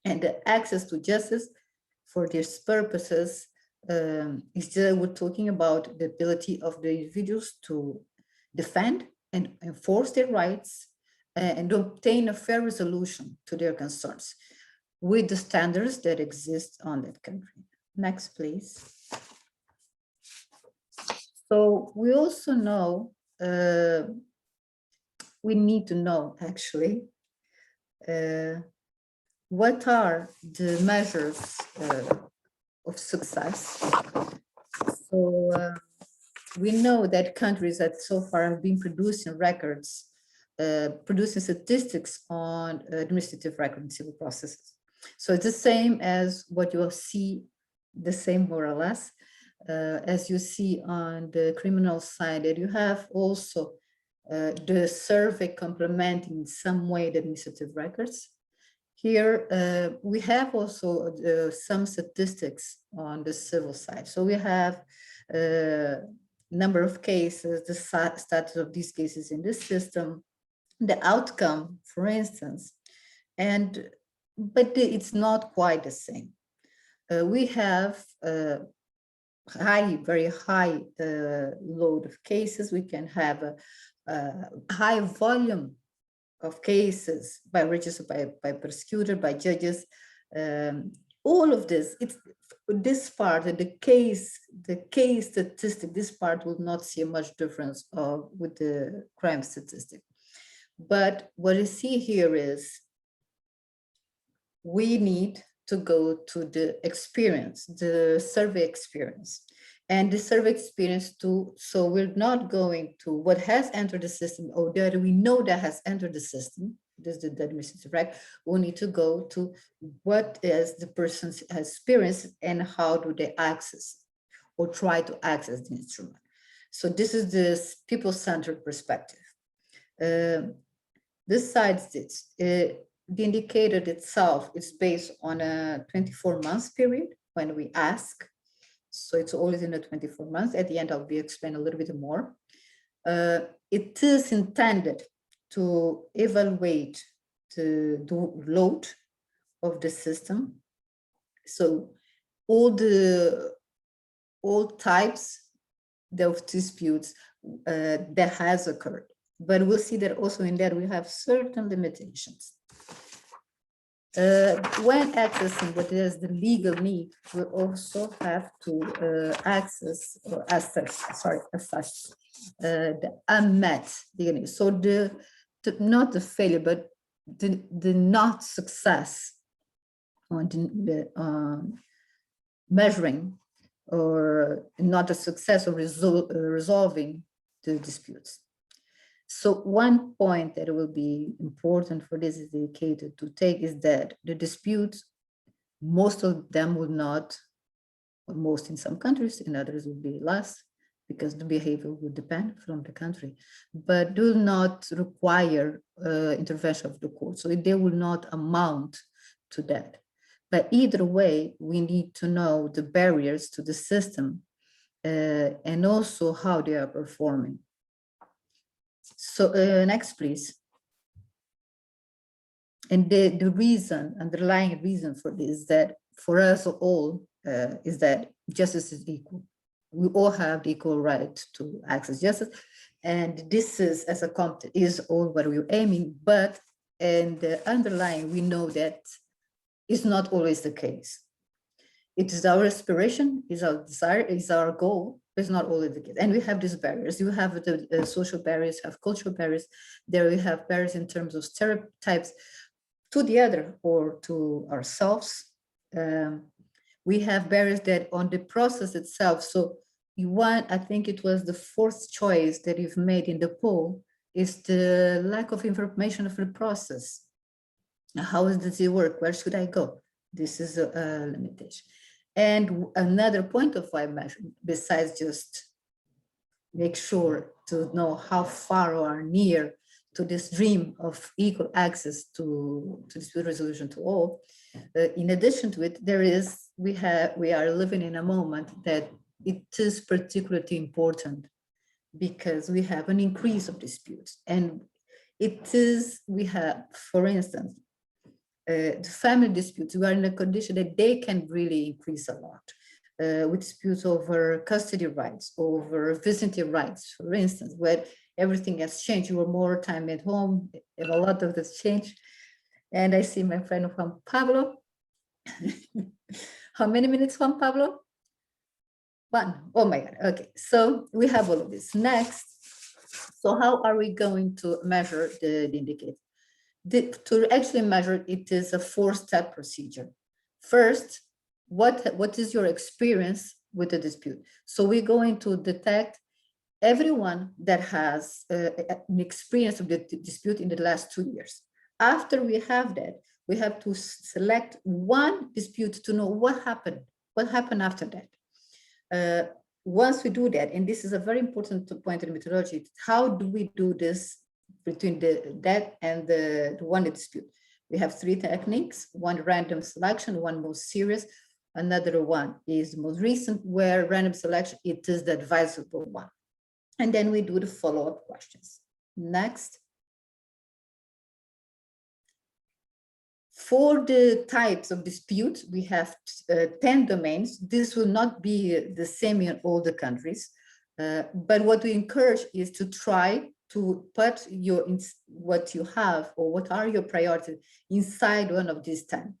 [SPEAKER 6] And the access to justice for these purposes is we're talking about the ability of the individuals to defend and enforce their rights and obtain a fair resolution to their concerns with the standards that exist on that country. Next, please. So we also know, we need to know actually, what are the measures of success. So we know that countries that so far have been producing records, producing statistics on administrative record and civil processes. So it's the same as what you will see, the same more or less, as you see on the criminal side, that you have also the survey complementing in some way the administrative records. Here, we have also some statistics on the civil side. So we have number of cases, the status of these cases in the system, the outcome, for instance, but it's not quite the same. We have very high load of cases. We can have a high volume of cases by registered, by prosecutor, by judges, all of this, it's this part, the case statistic, this part will not see much difference with the crime statistic. But what you see here is we need to go to the experience, the survey experience. And the survey experience too, so we're not going to what has entered the system or that we know that has entered the system, this is the administrative right, we need to go to what is the person's experience and how do they access or try to access the instrument. So this is this people-centered perspective. Besides this, the indicator itself is based on a 24-month period when we ask. So it's always in the 24 months. At the end, I'll be explain a little bit more. It is intended to evaluate the load of the system. So all types of disputes that has occurred. But we'll see that also in that we have certain limitations. When accessing what is the legal need, we also have to assess the unmet legal need. So not the failure, but the not success on the measuring or not the success of resolving the disputes. So one point that will be important for this indicator to take is that the disputes, most of them will not, or most in some countries, in others will be less, because the behavior will depend from the country, but do not require intervention of the court. So they will not amount to that. But either way, we need to know the barriers to the system and also how they are performing. So next, please. And the reason, underlying reason for this is that for us all is that justice is equal. We all have the equal right to access justice. And this is, as a concept, is all what we're aiming, but in the underlying, we know that it's not always the case. It is our aspiration, is our desire, is our goal, but it's not always the case. And we have these barriers. You have the social barriers, have cultural barriers. There we have barriers in terms of stereotypes to the other or to ourselves. We have barriers that on the process itself. So I think it was the fourth choice that you've made in the poll is the lack of information of the process. How does it work? Where should I go? This is a limitation. And another point of why measure, besides just make sure to know how far or near to this dream of equal access to dispute resolution to all, in addition to it, we are living in a moment that it is particularly important because we have an increase of disputes. And we have, for instance, the family disputes, we are in a condition that they can really increase a lot. With disputes over custody rights, over visiting rights, for instance, where everything has changed. You were more time at home, and a lot of this changed. And I see my friend Juan Pablo. How many minutes, Juan Pablo? 1. Oh my God. Okay, so we have all of this. Next, so how are we going to measure the indicator? To actually measure it is a 4-step procedure. First, what is your experience with the dispute? So we're going to detect everyone that has an experience of the dispute in the last 2 years. After we have that, we have to select one dispute to know what happened after that. Once we do that, and this is a very important point in methodology, how do we do this between that and the one dispute? We have 3 techniques: one random selection, one most serious, another one is most recent, where random selection, it is the advisable one. And then we do the follow-up questions. Next. For the types of disputes, we have 10 domains. This will not be the same in all the countries, but what we encourage is to try to put what you have or what are your priorities inside one of these 10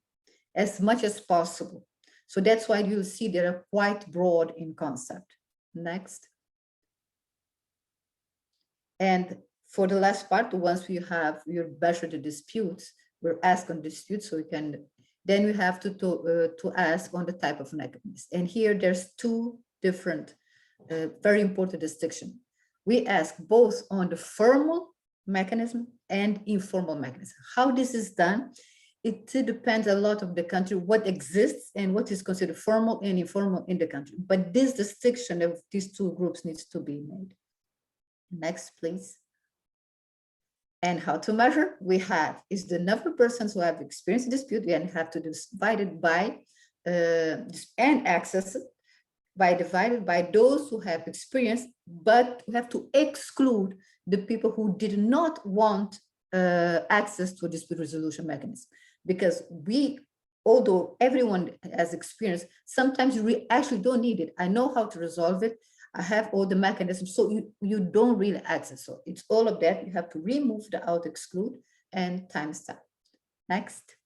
[SPEAKER 6] as much as possible. So that's why you'll see they are quite broad in concept. Next. And for the last part, once we have your measure the disputes, we're asked on disputes, so we can, then we have to ask on the type of mechanism. And here there's two different, very important distinction. We ask both on the formal mechanism and informal mechanism. How this is done, it depends a lot of the country, what exists and what is considered formal and informal in the country. But this distinction of these two groups needs to be made. Next, please. And how to measure? We have is the number of persons who have experienced a dispute, and have to divide it by and access it by divided by those who have experienced, but we have to exclude the people who did not want access to a dispute resolution mechanism, because although everyone has experience, sometimes you actually don't need it. I know how to resolve it. I have all the mechanisms, so you don't really access. So it's all of that. You have to remove the out exclude and timestamp. Next.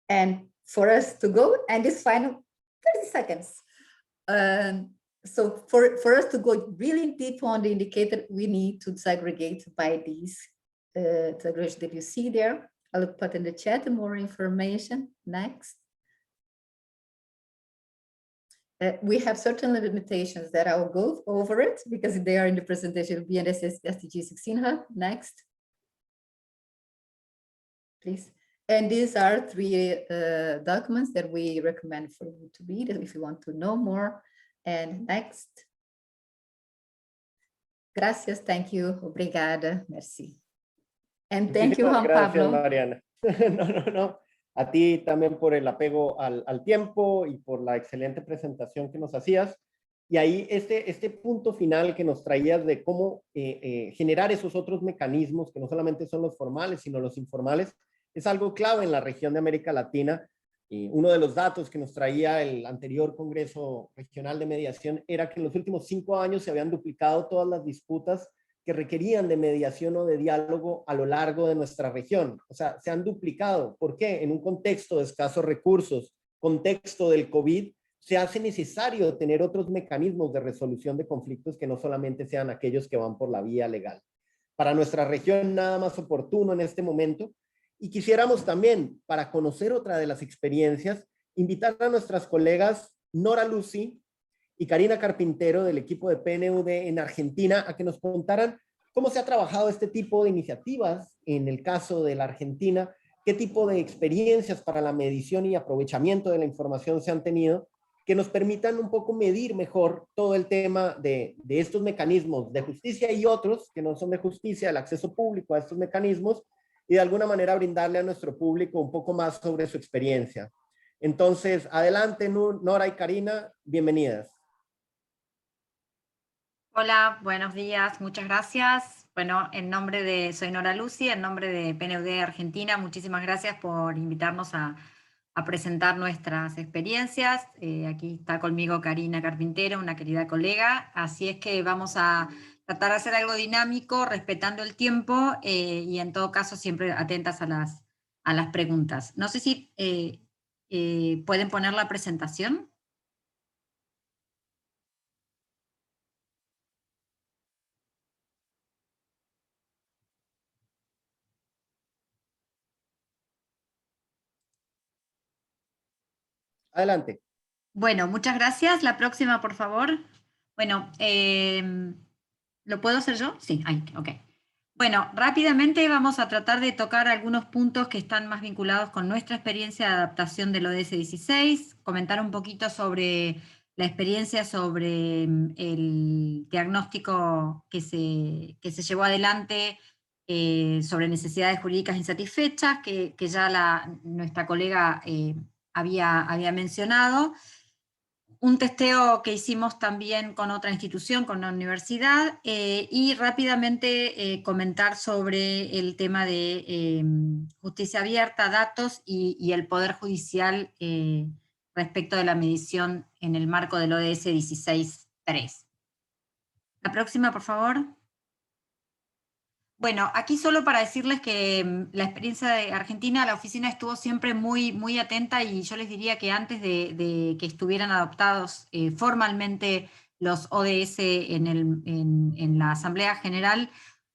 [SPEAKER 6] And for us to go, and this final 30 seconds. So for us to go really deep on the indicator, we need to segregate by these segregation that you see there. I'll put in the chat more information. Next. We have certain limitations that I'll go over it because they are in the presentation of BNSS SDG 16 Hub. Next. Please. And these are 3 documents that we recommend for you to read if you want to know more. And next. Gracias, thank you, obrigada, merci. And thank you, Juan Pablo.
[SPEAKER 3] Mariana. No. A ti también por el apego al tiempo y por la excelente presentación que nos hacías. Y ahí este punto final que nos traías de cómo generar esos otros mecanismos que no solamente son los formales, sino los informales, es algo clave en la región de América Latina. Y uno de los datos que nos traía el anterior Congreso Regional de Mediación era que en los últimos 5 años se habían duplicado todas las disputas que requerían de mediación o de diálogo a lo largo de nuestra región. O sea, se han duplicado. ¿Por qué? En un contexto de escasos recursos, contexto del COVID, se hace necesario tener otros mecanismos de resolución de conflictos que no solamente sean aquellos que van por la vía legal. Para nuestra región, nada más oportuno en este momento. Y quisiéramos también, para conocer otra de las experiencias, invitar a nuestras colegas Nora Lucy y Karina Carpintero del equipo de PNUD en Argentina a que nos contaran cómo se ha trabajado este tipo de iniciativas en el caso de la Argentina, qué tipo de experiencias para la medición y aprovechamiento de la información se han tenido, que nos permitan un poco medir mejor todo el tema de estos mecanismos de justicia y otros que no son de justicia, el acceso público a estos mecanismos, y de alguna manera brindarle a nuestro público un poco más sobre su experiencia. Entonces, adelante Nora y Karina, bienvenidas.
[SPEAKER 7] Hola, buenos días, muchas gracias. Bueno, soy Nora Lucy, en nombre de PNUD Argentina, muchísimas gracias por invitarnos a presentar nuestras experiencias. Aquí está conmigo Karina Carpintero, una querida colega, así es que vamos a tratar de hacer algo dinámico, respetando el tiempo y en todo caso siempre atentas a las preguntas. No sé si pueden poner la presentación.
[SPEAKER 3] Adelante.
[SPEAKER 7] Bueno, muchas gracias. La próxima, por favor. Bueno, ¿lo puedo hacer yo? Sí, ahí, ok. Bueno, rápidamente vamos a tratar de tocar algunos puntos que están más vinculados con nuestra experiencia de adaptación del ODS 16, comentar un poquito sobre la experiencia sobre el diagnóstico que se llevó adelante sobre necesidades jurídicas insatisfechas, que ya nuestra colega había mencionado. Un testeo que hicimos también con otra institución, con la universidad, y rápidamente comentar sobre el tema de justicia abierta, datos y el Poder Judicial respecto de la medición en el marco del ODS 16.3. La próxima, por favor. Bueno, aquí solo para decirles que la experiencia de Argentina, la oficina estuvo siempre muy, muy atenta, y yo les diría que antes de que estuvieran adoptados formalmente los ODS en la Asamblea General,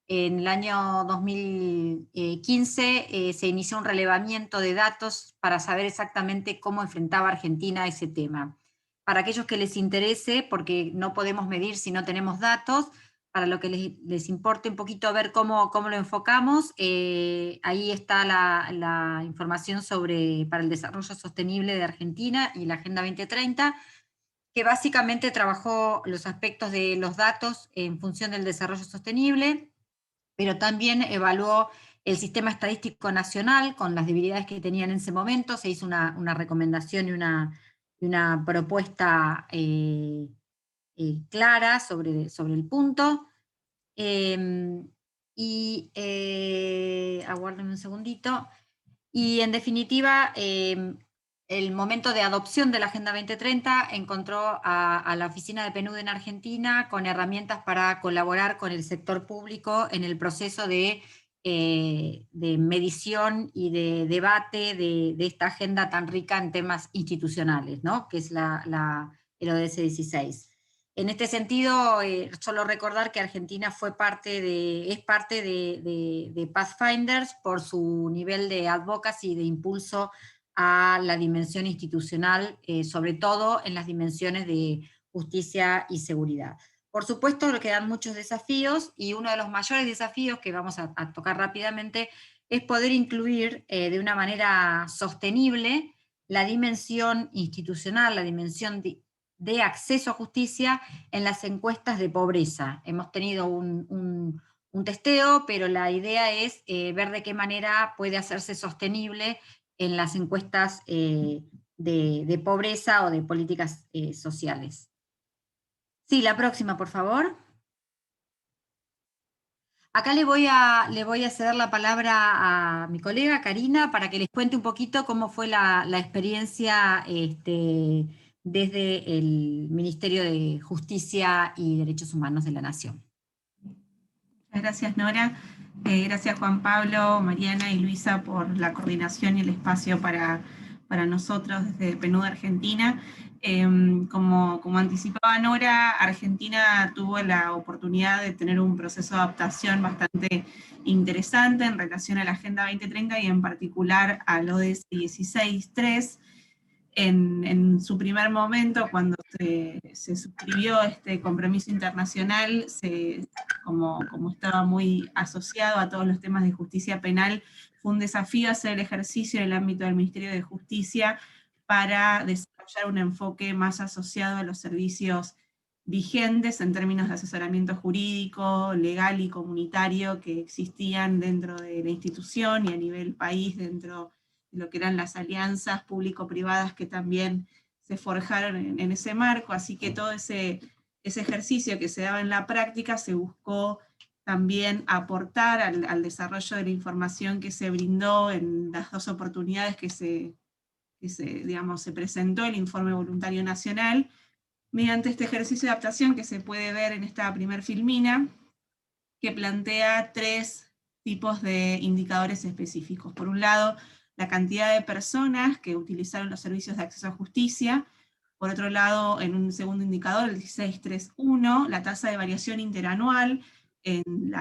[SPEAKER 7] en el año 2015 se inició un relevamiento de datos para saber exactamente cómo enfrentaba Argentina ese tema. Para aquellos que les interese, porque no podemos medir si no tenemos datos, para lo que les importe un poquito ver cómo lo enfocamos, ahí está la información para el desarrollo sostenible de Argentina y la Agenda 2030, que básicamente trabajó los aspectos de los datos en función del desarrollo sostenible, pero también evaluó el sistema estadístico nacional con las debilidades que tenían en ese momento. Se hizo una recomendación y una propuesta clara sobre el punto. Aguárdenme un segundito. Y en definitiva, el momento de adopción de la Agenda 2030 encontró a la oficina de PNUD en Argentina con herramientas para colaborar con el sector público en el proceso de medición y de debate de esta agenda tan rica en temas institucionales, ¿no? Que es el ODS 16. En este sentido, solo recordar que Argentina es parte de Pathfinders por su nivel de advocacy y de impulso a la dimensión institucional, sobre todo en las dimensiones de justicia y seguridad. Por supuesto, le quedan muchos desafíos, y uno de los mayores desafíos que vamos a tocar rápidamente es poder incluir de una manera sostenible la dimensión institucional, la dimensión de acceso a justicia en las encuestas de pobreza. Hemos tenido un testeo, pero la idea es ver de qué manera puede hacerse sostenible en las encuestas de pobreza o de políticas sociales. Sí, la próxima, por favor. Acá le voy a ceder la palabra a mi colega Karina para que les cuente un poquito cómo fue la experiencia desde el Ministerio de Justicia y Derechos Humanos de la Nación.
[SPEAKER 8] Muchas gracias, Nora. Gracias, Juan Pablo, Mariana y Luisa, por la coordinación y el espacio para nosotros desde PNUD Argentina. Como anticipaba Nora, Argentina tuvo la oportunidad de tener un proceso de adaptación bastante interesante en relación a la Agenda 2030 y en particular al ODS 16.3. En su primer momento, cuando se suscribió este compromiso internacional, como estaba muy asociado a todos los temas de justicia penal, fue un desafío hacer el ejercicio en el ámbito del Ministerio de Justicia para desarrollar un enfoque más asociado a los servicios vigentes en términos de asesoramiento jurídico, legal y comunitario que existían dentro de la institución y a nivel país, dentro de lo que eran las alianzas público-privadas que también se forjaron en ese marco. Así que todo ese ejercicio que se daba en la práctica se buscó también aportar al desarrollo de la información que se brindó en las dos oportunidades que se presentó el Informe Voluntario Nacional, mediante este ejercicio de adaptación que se puede ver en esta primer filmina, que plantea 3 tipos de indicadores específicos. Por un lado, la cantidad de personas que utilizaron los servicios de acceso a justicia. Por otro lado, en un segundo indicador, el 16.3.1, la tasa de variación interanual en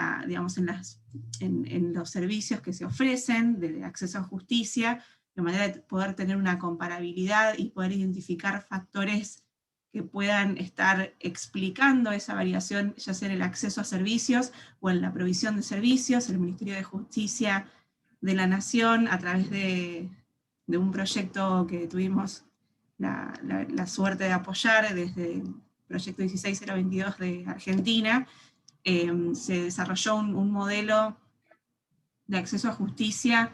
[SPEAKER 8] los servicios que se ofrecen de acceso a justicia, de manera de poder tener una comparabilidad y poder identificar factores que puedan estar explicando esa variación, ya sea en el acceso a servicios o en la provisión de servicios. El Ministerio de Justicia de la Nación, a través de un proyecto que tuvimos la suerte de apoyar desde el proyecto 16022 de Argentina, se desarrolló un modelo de acceso a justicia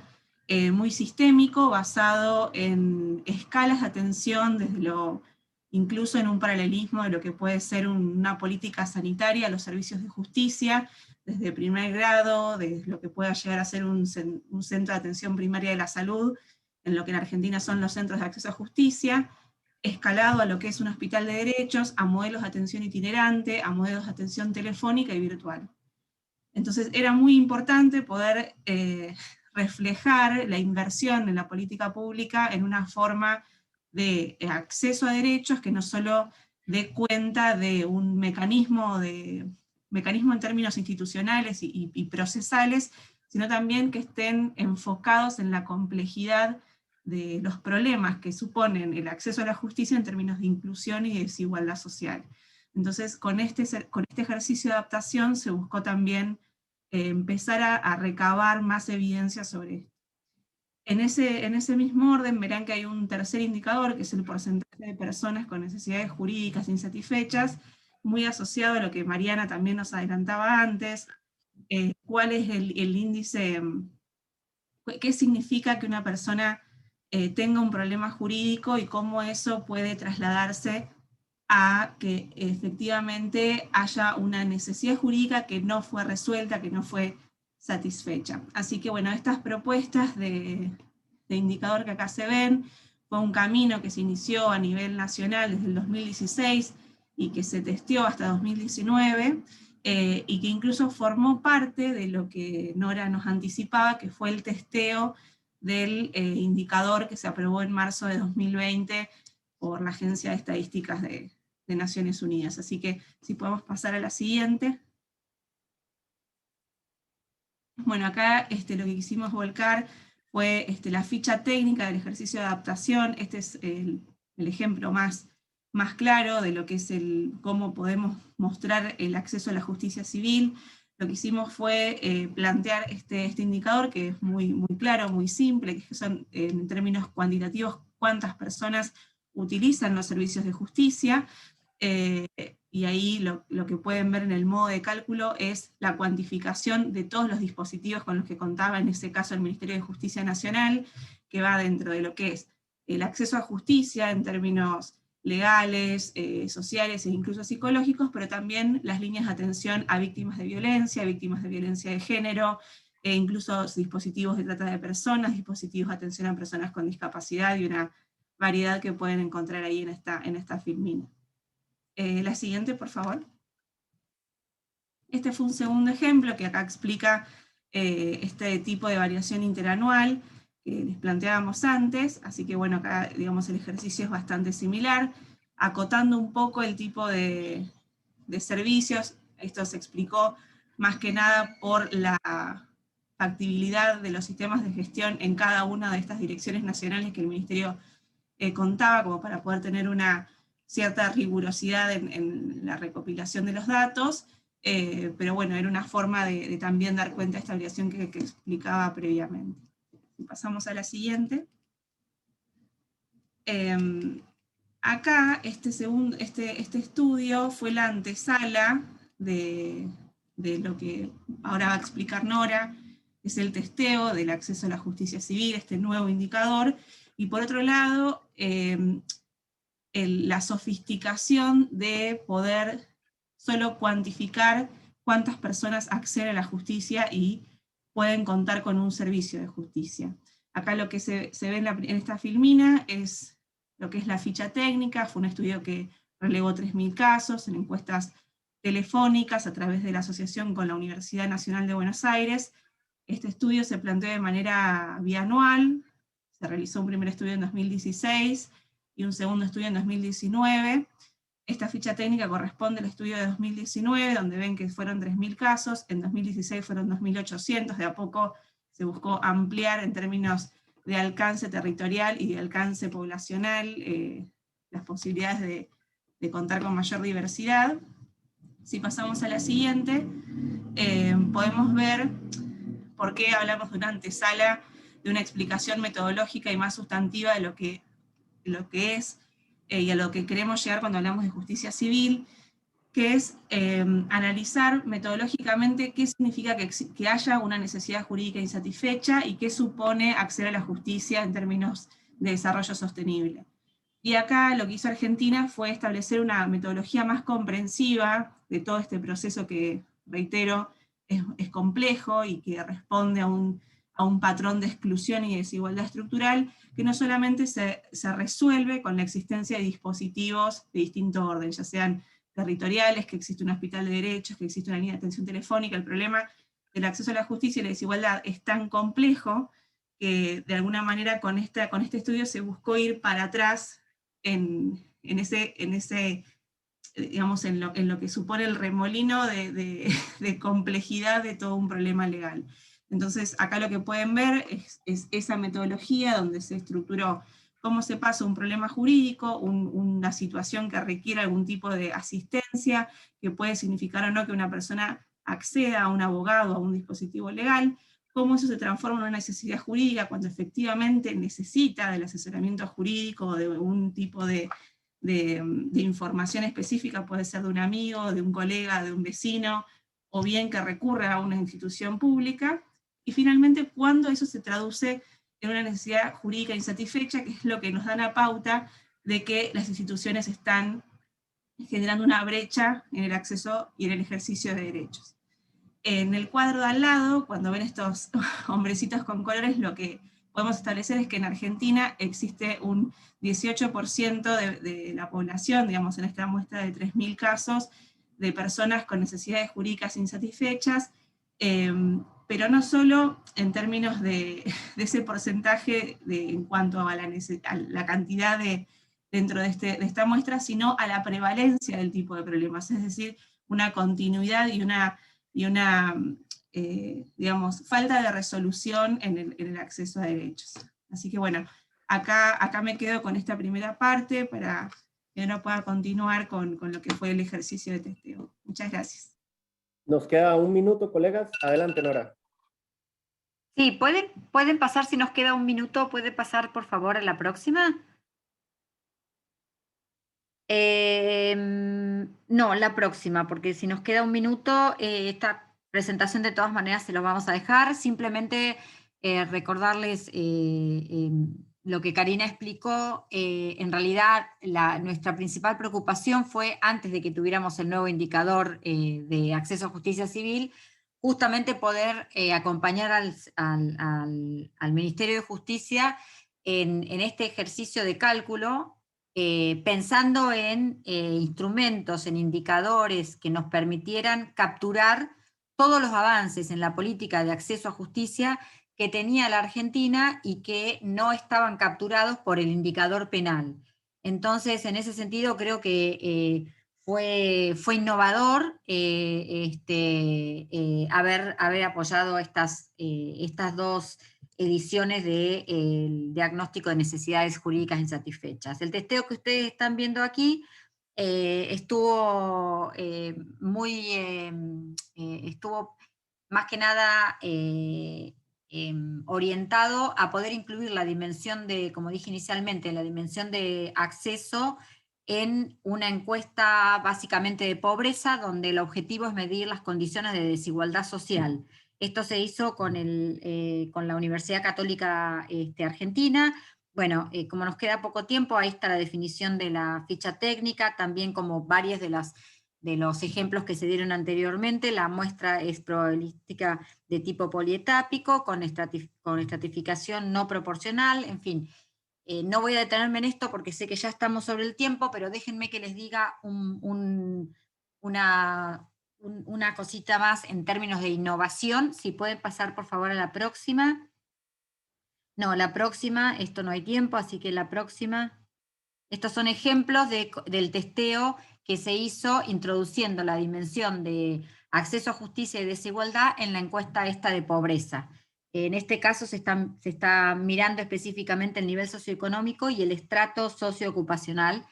[SPEAKER 8] muy sistémico, basado en escalas de atención, incluso en un paralelismo de lo que puede ser una política sanitaria a los servicios de justicia, desde primer grado, de lo que pueda llegar a ser un centro de atención primaria de la salud, en lo que en Argentina son los centros de acceso a justicia, escalado a lo que es un hospital de derechos, a modelos de atención itinerante, a modelos de atención telefónica y virtual. Entonces era muy importante poder reflejar la inversión en la política pública en una forma de acceso a derechos que no solo dé cuenta de un mecanismo en términos institucionales y procesales, sino también que estén enfocados en la complejidad de los problemas que suponen el acceso a la justicia en términos de inclusión y desigualdad social. Entonces, con este ejercicio de adaptación se buscó también empezar a recabar más evidencia sobre esto. En ese mismo orden verán que hay un tercer indicador, que es el porcentaje de personas con necesidades jurídicas insatisfechas, muy asociado a lo que Mariana también nos adelantaba antes, cuál es el índice, qué significa que una persona tenga un problema jurídico y cómo eso puede trasladarse a que efectivamente haya una necesidad jurídica que no fue resuelta, que no fue satisfecha. Así que bueno, estas propuestas de indicador que acá se ven, fue un camino que se inició a nivel nacional desde el 2016 y que se testeó hasta 2019, y que incluso formó parte de lo que Nora nos anticipaba, que fue el testeo del indicador que se aprobó en marzo de 2020 por la Agencia de Estadísticas de Naciones Unidas. Así que si podemos pasar a la siguiente. Bueno, acá lo que quisimos volcar fue la ficha técnica del ejercicio de adaptación. Este es el ejemplo más claro de lo que es cómo podemos mostrar el acceso a la justicia civil. Lo que hicimos fue plantear este indicador, que es muy claro, muy simple, que son en términos cuantitativos cuántas personas utilizan los servicios de justicia, y ahí lo que pueden ver en el modo de cálculo es la cuantificación de todos los dispositivos con los que contaba en este caso el Ministerio de Justicia Nacional, que va dentro de lo que es el acceso a justicia en términos legales, sociales e incluso psicológicos, pero también las líneas de atención a víctimas de violencia de género, e incluso dispositivos de trata de personas, dispositivos de atención a personas con discapacidad, y una variedad que pueden encontrar ahí en esta filmina. La siguiente, por favor. Este fue un segundo ejemplo que acá explica este tipo de variación interanual que les planteábamos antes, así que bueno, acá digamos el ejercicio es bastante similar, acotando un poco el tipo de servicios. Esto se explicó más que nada por la factibilidad de los sistemas de gestión en cada una de estas direcciones nacionales que el Ministerio contaba, como para poder tener una cierta rigurosidad en la recopilación de los datos, pero bueno, era una forma de también dar cuenta de esta variación que explicaba previamente. Si pasamos a la siguiente. Acá, este estudio fue la antesala de lo que ahora va a explicar Nora, es el testeo del acceso a la justicia civil, este nuevo indicador, y por otro lado, la sofisticación de poder solo cuantificar cuántas personas acceden a la justicia y pueden contar con un servicio de justicia. Acá lo que se ve en esta filmina es lo que es la ficha técnica. Fue un estudio que relevó 3.000 casos en encuestas telefónicas a través de la asociación con la Universidad Nacional de Buenos Aires. Este estudio se planteó de manera bianual, se realizó un primer estudio en 2016, y un segundo estudio en 2019. Esta ficha técnica corresponde al estudio de 2019, donde ven que fueron 3.000 casos, en 2016 fueron 2.800, de a poco se buscó ampliar en términos de alcance territorial y de alcance poblacional las posibilidades de contar con mayor diversidad. Si pasamos a la siguiente, podemos ver por qué hablamos de una antesala, de una explicación metodológica y más sustantiva de lo que es y a lo que queremos llegar cuando hablamos de justicia civil, que es analizar metodológicamente qué significa que haya una necesidad jurídica insatisfecha y qué supone acceder a la justicia en términos de desarrollo sostenible. Y acá lo que hizo Argentina fue establecer una metodología más comprensiva de todo este proceso que, reitero, es complejo y que responde a un patrón de exclusión y desigualdad estructural, que no solamente se resuelve con la existencia de dispositivos de distinto orden, ya sean territoriales, que existe un hospital de derechos, que existe una línea de atención telefónica. El problema del acceso a la justicia y la desigualdad es tan complejo que de alguna manera con este estudio se buscó ir para atrás digamos, en lo que supone el remolino de complejidad de todo un problema legal. Entonces, acá lo que pueden ver es esa metodología donde se estructuró cómo se pasa un problema jurídico, una situación que requiere algún tipo de asistencia, que puede significar o no que una persona acceda a un abogado, a un dispositivo legal, cómo eso se transforma en una necesidad jurídica cuando efectivamente necesita del asesoramiento jurídico o de un tipo de información específica, puede ser de un amigo, de un colega, de un vecino, o bien que recurra a una institución pública, y finalmente cuando eso se traduce en una necesidad jurídica insatisfecha, que es lo que nos da la pauta de que las instituciones están generando una brecha en el acceso y en el ejercicio de derechos. En el cuadro de al lado, cuando ven estos hombrecitos con colores, lo que podemos establecer es que en Argentina existe un 18% de la población, digamos en esta muestra de 3.000 casos, de personas con necesidades jurídicas insatisfechas, pero no solo en términos de ese porcentaje en cuanto a la cantidad dentro de esta muestra, sino a la prevalencia del tipo de problemas, es decir, una continuidad y una digamos, falta de resolución en el acceso a derechos. Así que bueno, acá me quedo con esta primera parte para que ahora pueda continuar con lo que fue el ejercicio de testeo. Muchas gracias.
[SPEAKER 3] Nos queda 1 minuto, colegas. Adelante, Nora.
[SPEAKER 7] Sí, pueden pasar, si nos queda 1 minuto, ¿puede pasar por favor a la próxima? No, la próxima, porque si nos queda 1 minuto, esta presentación de todas maneras se lo vamos a dejar. Simplemente recordarles lo que Karina explicó. En realidad nuestra principal preocupación fue, antes de que tuviéramos el nuevo indicador de acceso a justicia civil, justamente poder acompañar al Ministerio de Justicia en este ejercicio de cálculo, pensando en instrumentos, en indicadores que nos permitieran capturar todos los avances en la política de acceso a justicia que tenía la Argentina y que no estaban capturados por el indicador penal. Entonces, en ese sentido, creo que fue innovador haber apoyado estas dos ediciones del diagnóstico de necesidades jurídicas insatisfechas. El testeo que ustedes están viendo aquí estuvo más que nada orientado a poder incluir la dimensión de, como dije inicialmente, la dimensión de acceso en una encuesta básicamente de pobreza, donde el objetivo es medir las condiciones de desigualdad social. Esto se hizo con la Universidad Católica Argentina. Bueno, como nos queda poco tiempo, ahí está la definición de la ficha técnica, también como varios de los ejemplos que se dieron anteriormente. La muestra es probabilística de tipo polietápico, con estratificación no proporcional, en fin. No voy a detenerme en esto porque sé que ya estamos sobre el tiempo, pero déjenme que les diga una cosita más en términos de innovación. Si pueden pasar por favor a la próxima. No, la próxima, esto no hay tiempo, así que la próxima. Estos son ejemplos del testeo que se hizo introduciendo la dimensión de acceso a justicia y desigualdad en la encuesta esta de pobreza. En este caso se está mirando específicamente el nivel socioeconómico y el estrato socioocupacional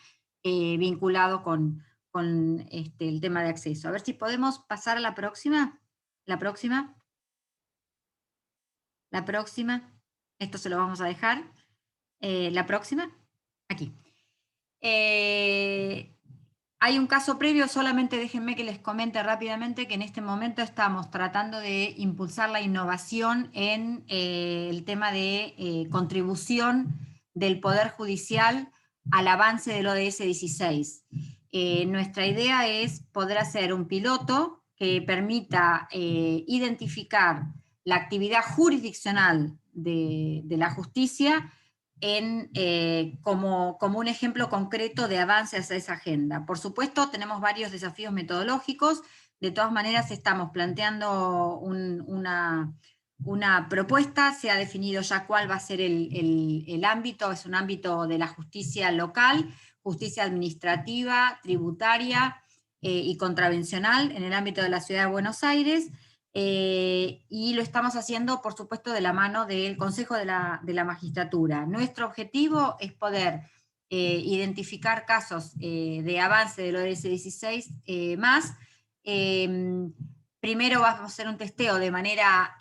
[SPEAKER 7] vinculado con el tema de acceso. A ver si podemos pasar a la próxima. La próxima. La próxima. Esto se lo vamos a dejar. La próxima. Aquí. Hay un caso previo, solamente déjenme que les comente rápidamente que en este momento estamos tratando de impulsar la innovación en el tema de contribución del Poder Judicial al avance del ODS 16. Nuestra idea es poder hacer un piloto que permita identificar la actividad jurisdiccional de la justicia como un ejemplo concreto de avance hacia esa agenda. Por supuesto, tenemos varios desafíos metodológicos, De todas maneras, estamos planteando una propuesta, se ha definido ya cuál va a ser el ámbito, es un ámbito de la justicia local, justicia administrativa, tributaria y contravencional en el ámbito de la Ciudad de Buenos Aires, y lo estamos haciendo, por supuesto, de la mano del Consejo de la Magistratura. Nuestro objetivo es poder identificar casos de avance del ODS 16 más. Primero vamos a hacer un testeo de manera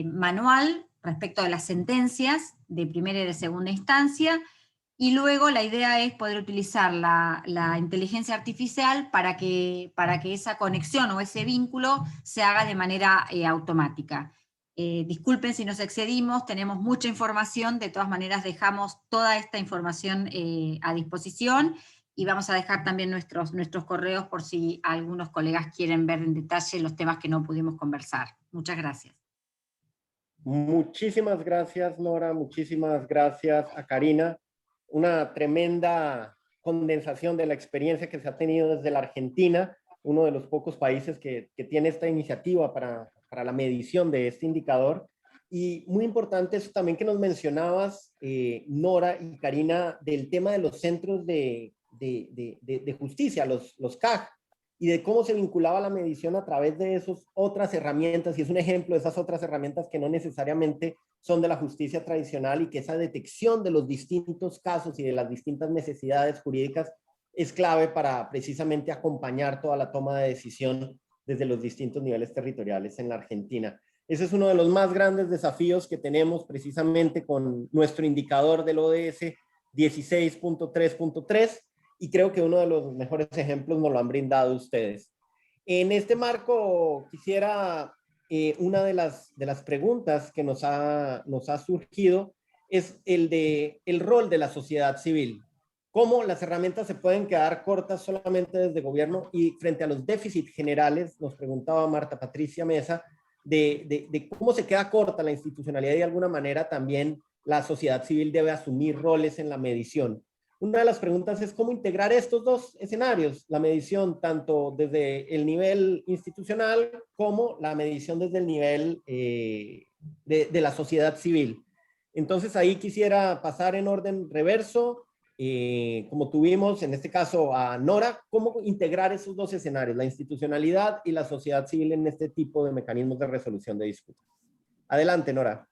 [SPEAKER 7] manual respecto de las sentencias de primera y de segunda instancia, y luego la idea es poder utilizar la inteligencia artificial para que esa conexión o ese vínculo se haga de manera automática. Disculpen si nos excedimos, tenemos mucha información, de todas maneras dejamos toda esta información a disposición, y vamos a dejar también nuestros correos por si algunos colegas quieren ver en detalle los temas que no pudimos conversar. Muchas gracias.
[SPEAKER 3] Muchísimas gracias, Nora, muchísimas gracias a Karina. Una tremenda condensación de la experiencia que se ha tenido desde la Argentina, uno de los pocos países que tiene esta iniciativa para la medición de este indicador. Y muy importante eso también que nos mencionabas, Nora y Karina, del tema de los centros de justicia, los CAG, y de cómo se vinculaba la medición a través de esas otras herramientas, y es un ejemplo de esas otras herramientas que no necesariamente son de la justicia tradicional, y que esa detección de los distintos casos y de las distintas necesidades jurídicas es clave para precisamente acompañar toda la toma de decisión desde los distintos niveles territoriales en la Argentina. Ese es uno de los más grandes desafíos que tenemos precisamente con nuestro indicador del ODS 16.3.3, y creo que uno de los mejores ejemplos nos lo han brindado ustedes. En este marco quisiera, una de las preguntas que nos ha surgido es el rol de la sociedad civil. Cómo las herramientas se pueden quedar cortas solamente desde gobierno, y frente a los déficits generales, nos preguntaba Marta Patricia Mesa, de cómo se queda corta la institucionalidad, y de alguna manera también la sociedad civil debe asumir roles en la medición. Una de las preguntas es cómo integrar estos dos escenarios, la medición tanto desde el nivel institucional como la medición desde el nivel de la sociedad civil. Entonces ahí quisiera pasar en orden reverso, como tuvimos en este caso a Nora, cómo integrar esos dos escenarios, la institucionalidad y la sociedad civil en este tipo de mecanismos de resolución de disputas. Adelante, Nora.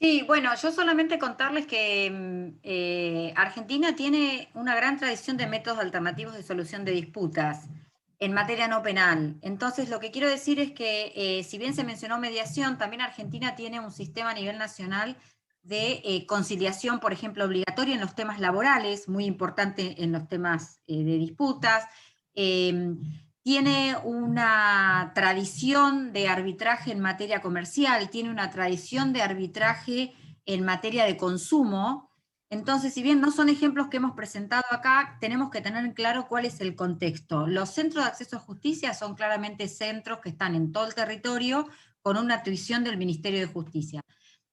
[SPEAKER 7] Sí, bueno, yo solamente contarles que Argentina tiene una gran tradición de métodos alternativos de solución de disputas en materia no penal. Entonces, lo que quiero decir es que, si bien se mencionó mediación, también Argentina tiene un sistema a nivel nacional de conciliación, por ejemplo, obligatoria en los temas laborales, muy importante en los temas de disputas. Tiene una tradición de arbitraje en materia comercial, tiene una tradición de arbitraje en materia de consumo. Entonces, si bien no son ejemplos que hemos presentado acá, tenemos que tener en claro cuál es el contexto. Los centros de acceso a justicia son claramente centros que están en todo el territorio con una atribución del Ministerio de Justicia.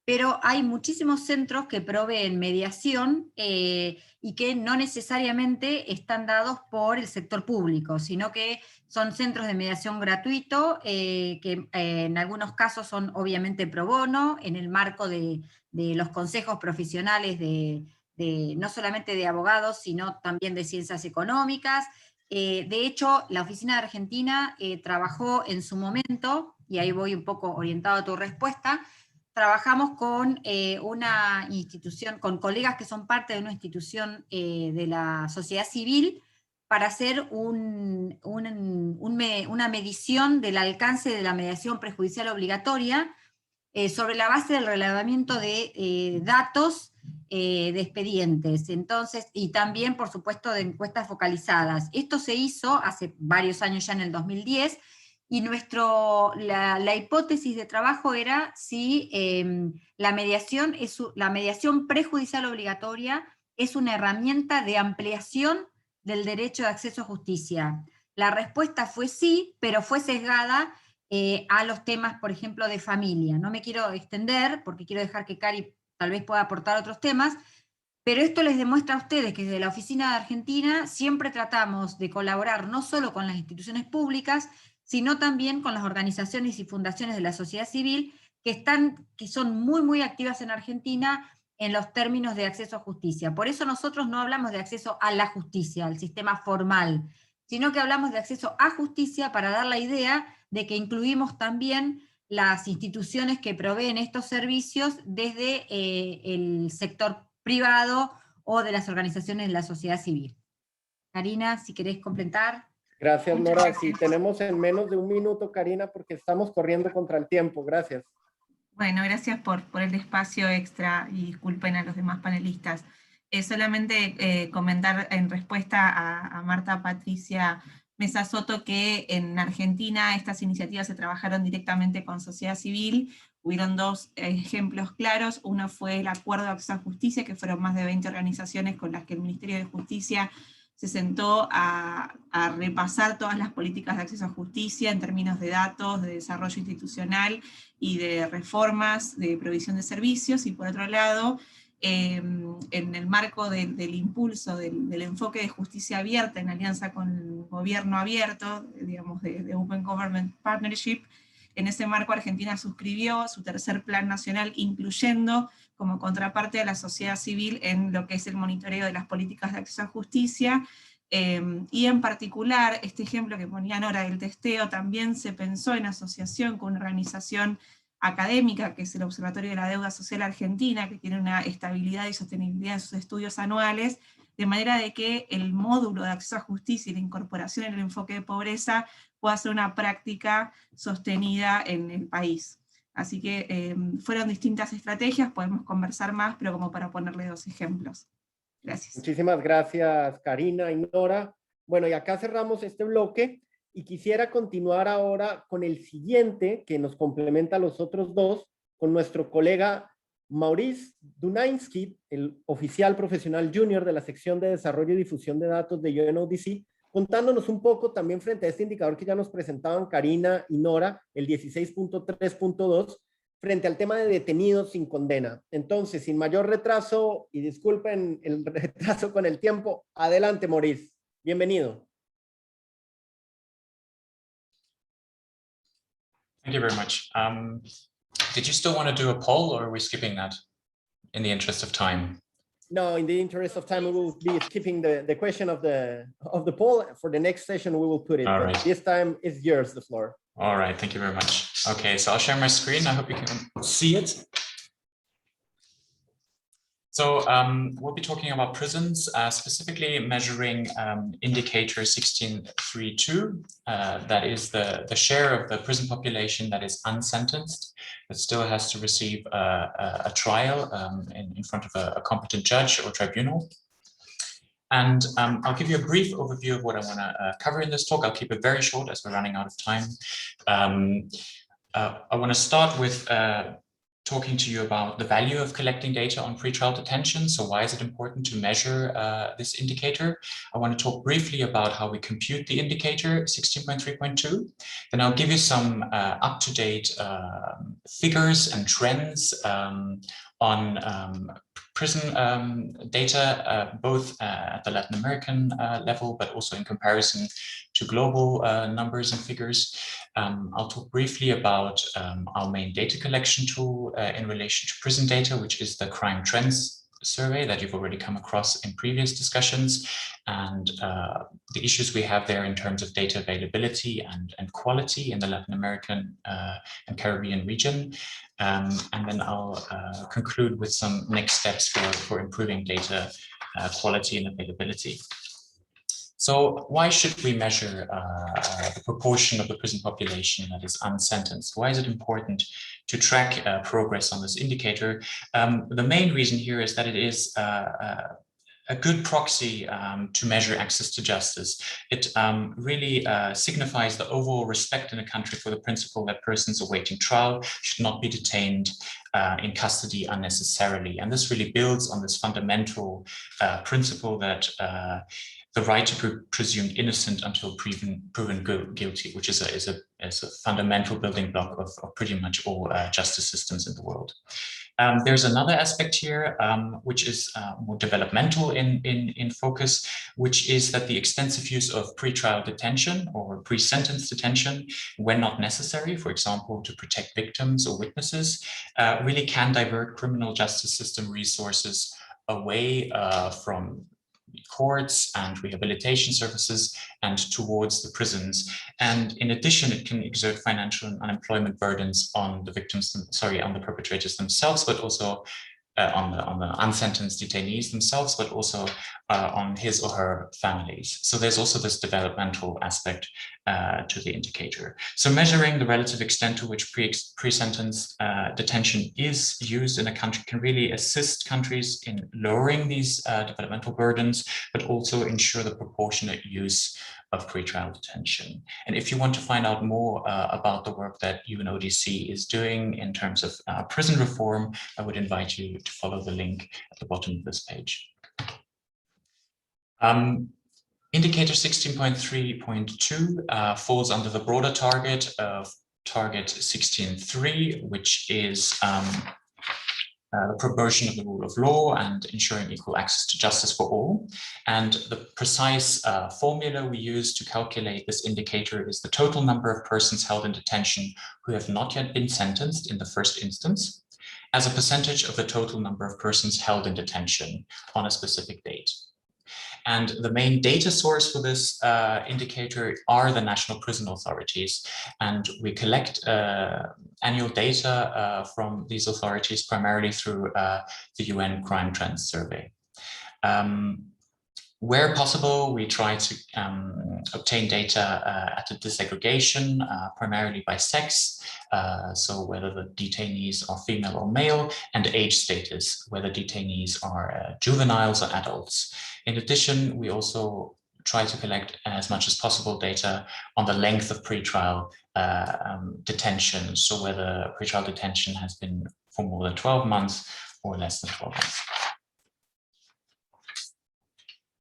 [SPEAKER 7] Pero hay muchísimos centros que proveen mediación y que no necesariamente están dados por el sector público, sino que son centros de mediación gratuito, que en algunos casos son obviamente pro bono, en el marco de los consejos profesionales no solamente de abogados, sino también de ciencias económicas. De hecho, la Oficina de Argentina trabajó en su momento, y ahí voy un poco orientado a tu respuesta, trabajamos con una institución, con colegas que son parte de una institución de la sociedad civil, para hacer una medición del alcance de la mediación prejudicial obligatoria sobre la base del relevamiento de datos de expedientes, entonces, y también, por supuesto, de encuestas focalizadas. Esto se hizo hace varios años, ya en el 2010, y la hipótesis de trabajo era si la mediación prejudicial obligatoria es una herramienta de ampliación del derecho de acceso a justicia. La respuesta fue sí, pero fue sesgada a los temas, por ejemplo, de familia. No me quiero extender, porque quiero dejar que Cari tal vez pueda aportar otros temas, pero esto les demuestra a ustedes que desde la Oficina de Argentina siempre tratamos de colaborar no solo con las instituciones públicas, sino también con las organizaciones y fundaciones de la sociedad civil que son muy, muy activas en Argentina en los términos de acceso a justicia. Por eso nosotros no hablamos de acceso a la justicia, al sistema formal, sino que hablamos de acceso a justicia para dar la idea de que incluimos también las instituciones que proveen estos servicios desde el sector privado o de las organizaciones de la sociedad civil. Karina, si querés completar.
[SPEAKER 3] Gracias,
[SPEAKER 7] Muchas
[SPEAKER 3] Nora.
[SPEAKER 7] gracias.
[SPEAKER 3] Sí, tenemos en menos de un minuto, Karina, porque estamos corriendo contra el tiempo. Gracias.
[SPEAKER 8] Bueno, gracias por el espacio extra y disculpen a los demás panelistas. Solamente comentar en respuesta a Marta Patricia Mesa Soto que en Argentina estas iniciativas se trabajaron directamente con sociedad civil. Hubieron dos ejemplos claros. Uno fue el Acuerdo de Acceso a Justicia, que fueron más de 20 organizaciones con las que el Ministerio de Justicia se sentó a repasar todas las políticas de acceso a justicia en términos de datos, de desarrollo institucional y de reformas de provisión de servicios, y por otro lado, en el marco del impulso del enfoque de justicia abierta en alianza con el gobierno abierto, digamos de Open Government Partnership, en ese marco Argentina suscribió su tercer plan nacional, incluyendo como contraparte a la sociedad civil en lo que es el monitoreo de las políticas de acceso a justicia, y en particular, este ejemplo que ponía Nora del testeo, también se pensó en asociación con una organización académica, que es el Observatorio de la Deuda Social Argentina, que tiene una estabilidad y sostenibilidad en sus estudios anuales, de manera de que el módulo de acceso a justicia y la incorporación en el enfoque de pobreza pueda ser una práctica sostenida en el país. Así que fueron distintas estrategias, podemos conversar más, pero como para ponerle dos ejemplos. Gracias.
[SPEAKER 3] Muchísimas gracias, Karina y Nora. Bueno, y acá cerramos este bloque y quisiera continuar ahora con el siguiente, que nos complementa a los otros dos, con nuestro colega Maurice Dunainsky, el oficial profesional junior de la sección de desarrollo y difusión de datos de UNODC, contándonos un poco también frente a este indicador que ya nos presentaban Karina y Nora, el 16.3.2, frente al tema de detenidos sin condena. Entonces, sin mayor retraso, y disculpen el retraso con el tiempo, adelante, Maurice. Bienvenido.
[SPEAKER 9] Thank you very much. Did you still want to do a poll, or are we skipping that in the interest of time?
[SPEAKER 3] No, in the interest of time, we will be skipping the question of the poll. For the next session, we will put it.
[SPEAKER 9] All
[SPEAKER 3] but
[SPEAKER 9] right.
[SPEAKER 3] This time, it's yours, the floor.
[SPEAKER 9] All right, thank you very much. Okay, so I'll share my screen. I hope you can see it. So we'll be talking about prisons, specifically measuring indicator 1632. That is the share of the prison population that is unsentenced, that still has to receive a trial in front of a competent judge or tribunal. And I'll give you a brief overview of what I want to cover in this talk. I'll keep it very short as we're running out of time. I want to start with talking to you about the value of collecting data on pretrial detention. So why is it important to measure this indicator? I want to talk briefly about how we compute the indicator 16.3.2. Then I'll give you some up-to-date figures and trends on prison data, both at the Latin American level, but also in comparison to global numbers and figures. I'll talk briefly about our main data collection tool in relation to prison data, which is the Crime Trends survey that you've already come across in previous discussions, and the issues we have there in terms of data availability and quality in the Latin American and Caribbean region. And then I'll conclude with some next steps for improving data quality and availability. So why should we measure the proportion of the prison population that is unsentenced? Why is it important to track progress on this indicator? The main reason here is that it is a good proxy to measure access to justice. It really signifies the overall respect in a country for the principle that persons awaiting trial should not be detained in custody unnecessarily. And this really builds on this fundamental principle that the right to be presumed innocent until proven guilty, which is a fundamental building block of pretty much all justice systems in the world. There's another aspect here, which is more developmental in focus, which is that the extensive use of pretrial detention or pre-sentence detention, when not necessary, for example, to protect victims or witnesses, really can divert criminal justice system resources away from courts and rehabilitation services and towards the prisons. And in addition, it can exert financial and unemployment burdens on the victims, on the perpetrators themselves, but also on the unsentenced detainees themselves, but also on his or her families. So there's also this developmental aspect to the indicator. So measuring the relative extent to which pre-sentence detention is used in a country can really assist countries in lowering these developmental burdens, but also ensure the proportionate use of pretrial detention. And if you want to find out more about the work that UNODC is doing in terms of prison reform, I would invite you to follow the link at the bottom of this page. Indicator 16.3.2 falls under the broader target of target 16.3, which is the promotion of the rule of law and ensuring equal access to justice for all. And the precise formula we use to calculate this indicator is the total number of persons held in detention who have not yet been sentenced in the first instance, as a percentage of the total number of persons held in detention on a specific date. And the main data source for this indicator are the national prison authorities. And we collect annual data from these authorities primarily through the UN Crime Trends Survey. Where possible, we try to obtain data at a disaggregation, primarily by sex, so whether the detainees are female or male, and age status, whether detainees are juveniles or adults. In addition, we also try to collect as much as possible data on the length of pretrial detention, so whether pretrial detention has been for more than 12 months or less than 12 months.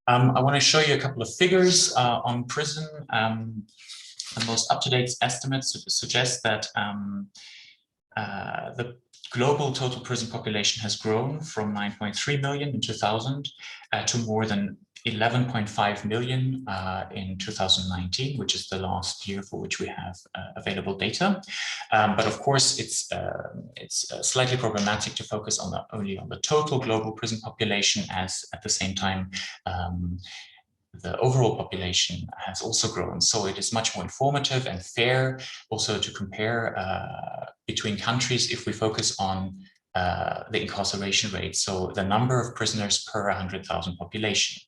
[SPEAKER 9] I want to show you a couple of figures on prison. The most up-to-date estimates suggest that the global total prison population has grown from 9.3 million in 2000 to more than 11.5 million in 2019, which is the last year for which we have available data. But of course, it's slightly problematic to focus on only on the total global prison population, as at the same time, the overall population has also grown. So it is much more informative and fair also to compare between countries if we focus on the incarceration rate, so the number of prisoners per 100,000 population.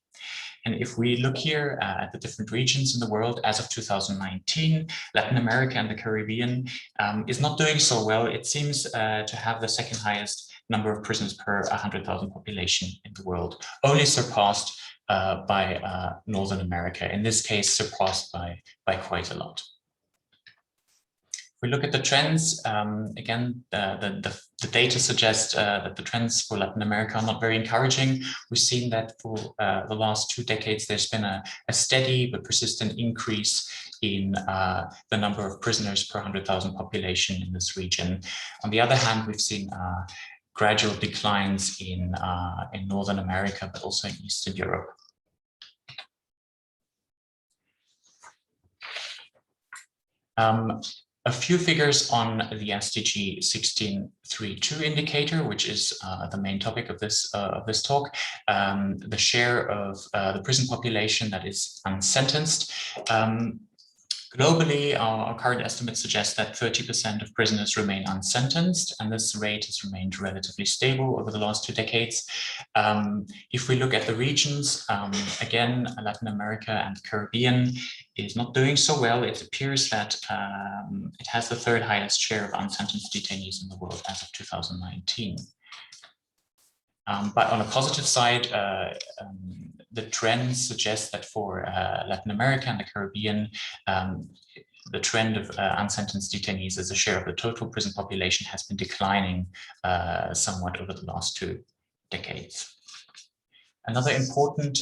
[SPEAKER 9] And if we look here at the different regions in the world as of 2019, Latin America and the Caribbean is not doing so well. It seems to have the second highest number of prisoners per 100,000 population in the world, only surpassed by Northern America, in this case surpassed by quite a lot. If we look at the trends, again, the data suggests that the trends for Latin America are not very encouraging. We've seen that for the last 2 decades, there's been a steady but persistent increase in the number of prisoners per 100,000 population in this region. On the other hand, we've seen gradual declines in Northern America, but also in Eastern Europe. A few figures on the SDG 16.3.2 indicator, which is the main topic of this talk, the share of the prison population that is unsentenced. Globally, our current estimates suggest that 30% of prisoners remain unsentenced, and this rate has remained relatively stable over the last 2 decades. If we look at the regions, again, Latin America and the Caribbean is not doing so well. It appears that it has the 3rd highest share of unsentenced detainees in the world as of 2019. But on a positive side, the trends suggest that for Latin America and the Caribbean, the trend of unsentenced detainees as a share of the total prison population has been declining somewhat over the last 2 decades. Another important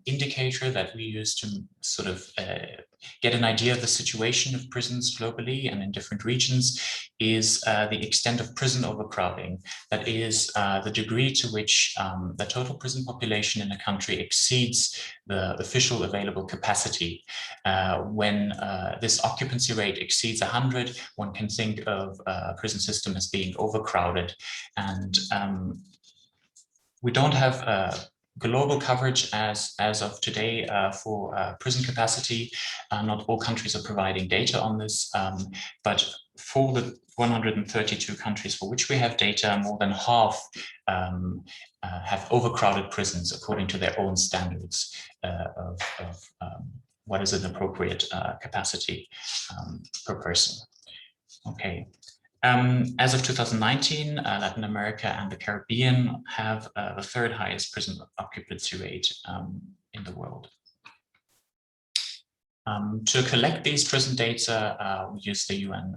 [SPEAKER 9] indicator that we use to sort of get an idea of the situation of prisons globally and in different regions is the extent of prison overcrowding. That is the degree to which the total prison population in a country exceeds the official available capacity. When this occupancy rate exceeds 100, one can think of a prison system as being overcrowded. And we don't have global coverage as of today for prison capacity. Not all countries are providing data on this, but for the 132 countries for which we have data, more than half have overcrowded prisons according to their own standards of what is an appropriate capacity per person. Okay. As of 2019, Latin America and the Caribbean have the third highest prison occupancy rate in the world. To collect these prison data, we use the UN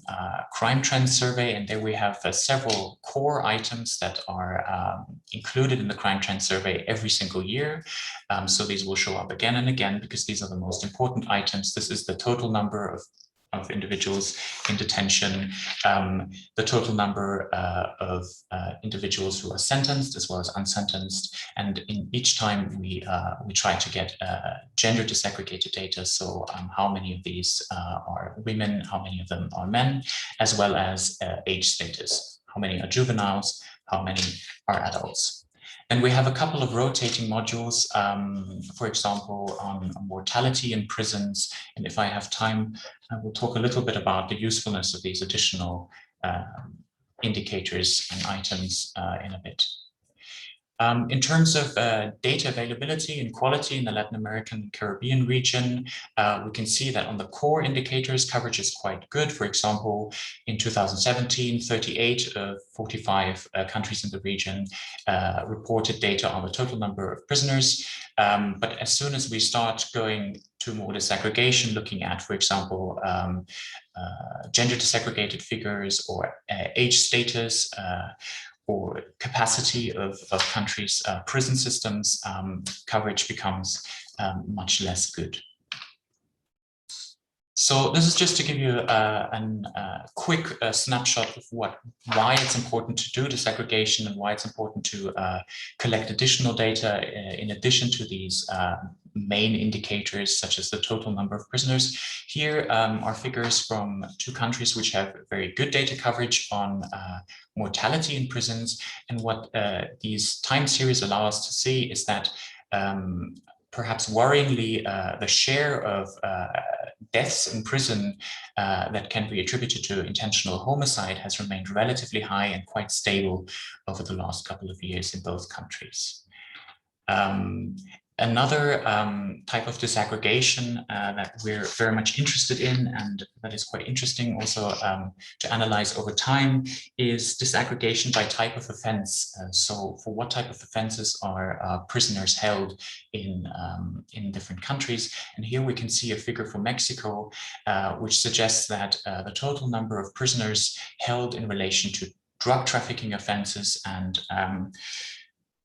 [SPEAKER 9] Crime Trends Survey, and there we have several core items that are included in the Crime Trends Survey every single year. So these will show up again and again because these are the most important items. This is the total number of individuals in detention, the total number of individuals who are sentenced as well as unsentenced, and in each time we try to get gender disaggregated data. So how many of these are women, how many of them are men, as well as age status. How many are juveniles, how many are adults. And we have a couple of rotating modules, for example, on mortality in prisons. And if I have time, I will talk a little bit about the usefulness of these additional indicators and items in a bit. In terms of data availability and quality in the Latin American Caribbean region, we can see that on the core indicators, coverage is quite good. For example, in 2017, 38 of 45 countries in the region reported data on the total number of prisoners. But as soon as we start going to more disaggregation, looking at, for example, gender disaggregated figures or age status, or capacity of countries' prison systems, coverage becomes much less good. So this is just to give you a quick snapshot of why it's important to do disaggregation and why it's important to collect additional data in addition to these main indicators such as the total number of prisoners. Here are figures from 2 countries which have very good data coverage on mortality in prisons. And what these time series allow us to see is that perhaps worryingly, the share of deaths in prison that can be attributed to intentional homicide has remained relatively high and quite stable over the last couple of years in both countries. Another type of disaggregation that we're very much interested in, and that is quite interesting also to analyze over time, is disaggregation by type of offense. So for what type of offenses are prisoners held in different countries. And here we can see a figure for Mexico, which suggests that the total number of prisoners held in relation to drug trafficking offenses and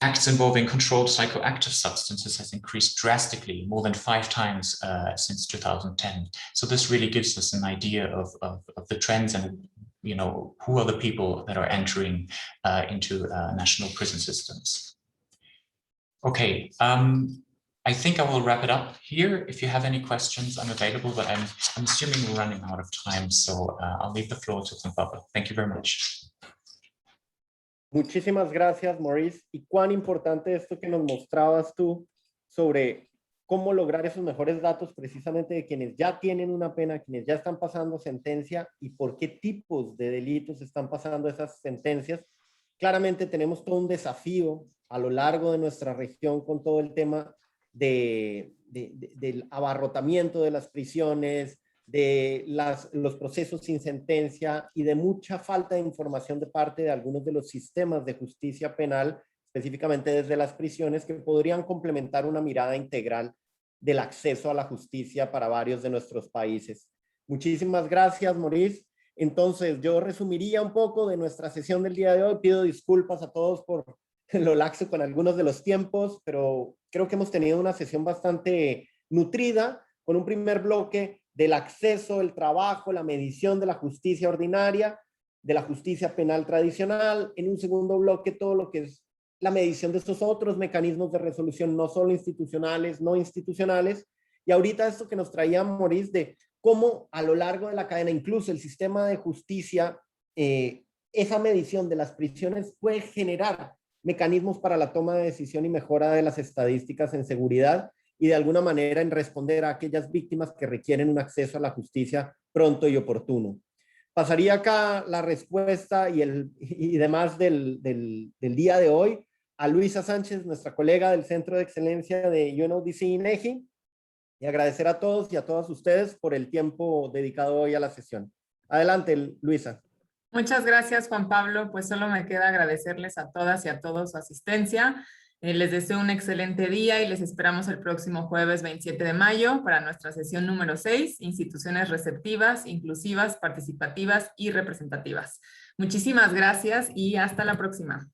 [SPEAKER 9] acts involving controlled psychoactive substances has increased drastically, more than 5 times since 2010. So this really gives us an idea of the trends and, you know, who are the people that are entering into national prison systems. Okay, I think I will wrap it up here. If you have any questions, I'm available, but I'm assuming we're running out of time, so I'll leave the floor to Juan Pablo. Thank you very much.
[SPEAKER 3] Muchísimas gracias, Maurice. Y cuán importante esto que nos mostrabas tú sobre cómo lograr esos mejores datos precisamente de quienes ya tienen una pena, quienes ya están pasando sentencia y por qué tipos de delitos están pasando esas sentencias. Claramente tenemos todo un desafío a lo largo de nuestra región con todo el tema del abarrotamiento de las prisiones, de los procesos sin sentencia y de mucha falta de información de parte de algunos de los sistemas de justicia penal, específicamente desde las prisiones, que podrían complementar una mirada integral del acceso a la justicia para varios de nuestros países. Muchísimas gracias, Maurice. Entonces, yo resumiría un poco de nuestra sesión del día de hoy. Pido disculpas a todos por lo laxo con algunos de los tiempos, pero creo que hemos tenido una sesión bastante nutrida, con un primer bloque del acceso, el trabajo, la medición de la justicia ordinaria, de la justicia penal tradicional. En un segundo bloque, todo lo que es la medición de estos otros mecanismos de resolución, no solo institucionales, no institucionales. Y ahorita esto que nos traía Maurice de cómo a lo largo de la cadena, incluso el sistema de justicia, esa medición de las prisiones puede generar mecanismos para la toma de decisión y mejora de las estadísticas en seguridad y de alguna manera en responder a aquellas víctimas que requieren un acceso a la justicia pronto y oportuno. Pasaría acá la respuesta y demás del día de hoy a Luisa Sánchez, nuestra colega del Centro de Excelencia de UNODC INEGI, y agradecer a todos y a todas ustedes por el tiempo dedicado hoy a la sesión. Adelante, Luisa.
[SPEAKER 2] Muchas gracias, Juan Pablo. Pues solo me queda agradecerles a todas y a todos su asistencia. Les deseo un excelente día y les esperamos el próximo jueves 27 de mayo para nuestra sesión número 6, instituciones receptivas, inclusivas, participativas y representativas. Muchísimas gracias y hasta la próxima.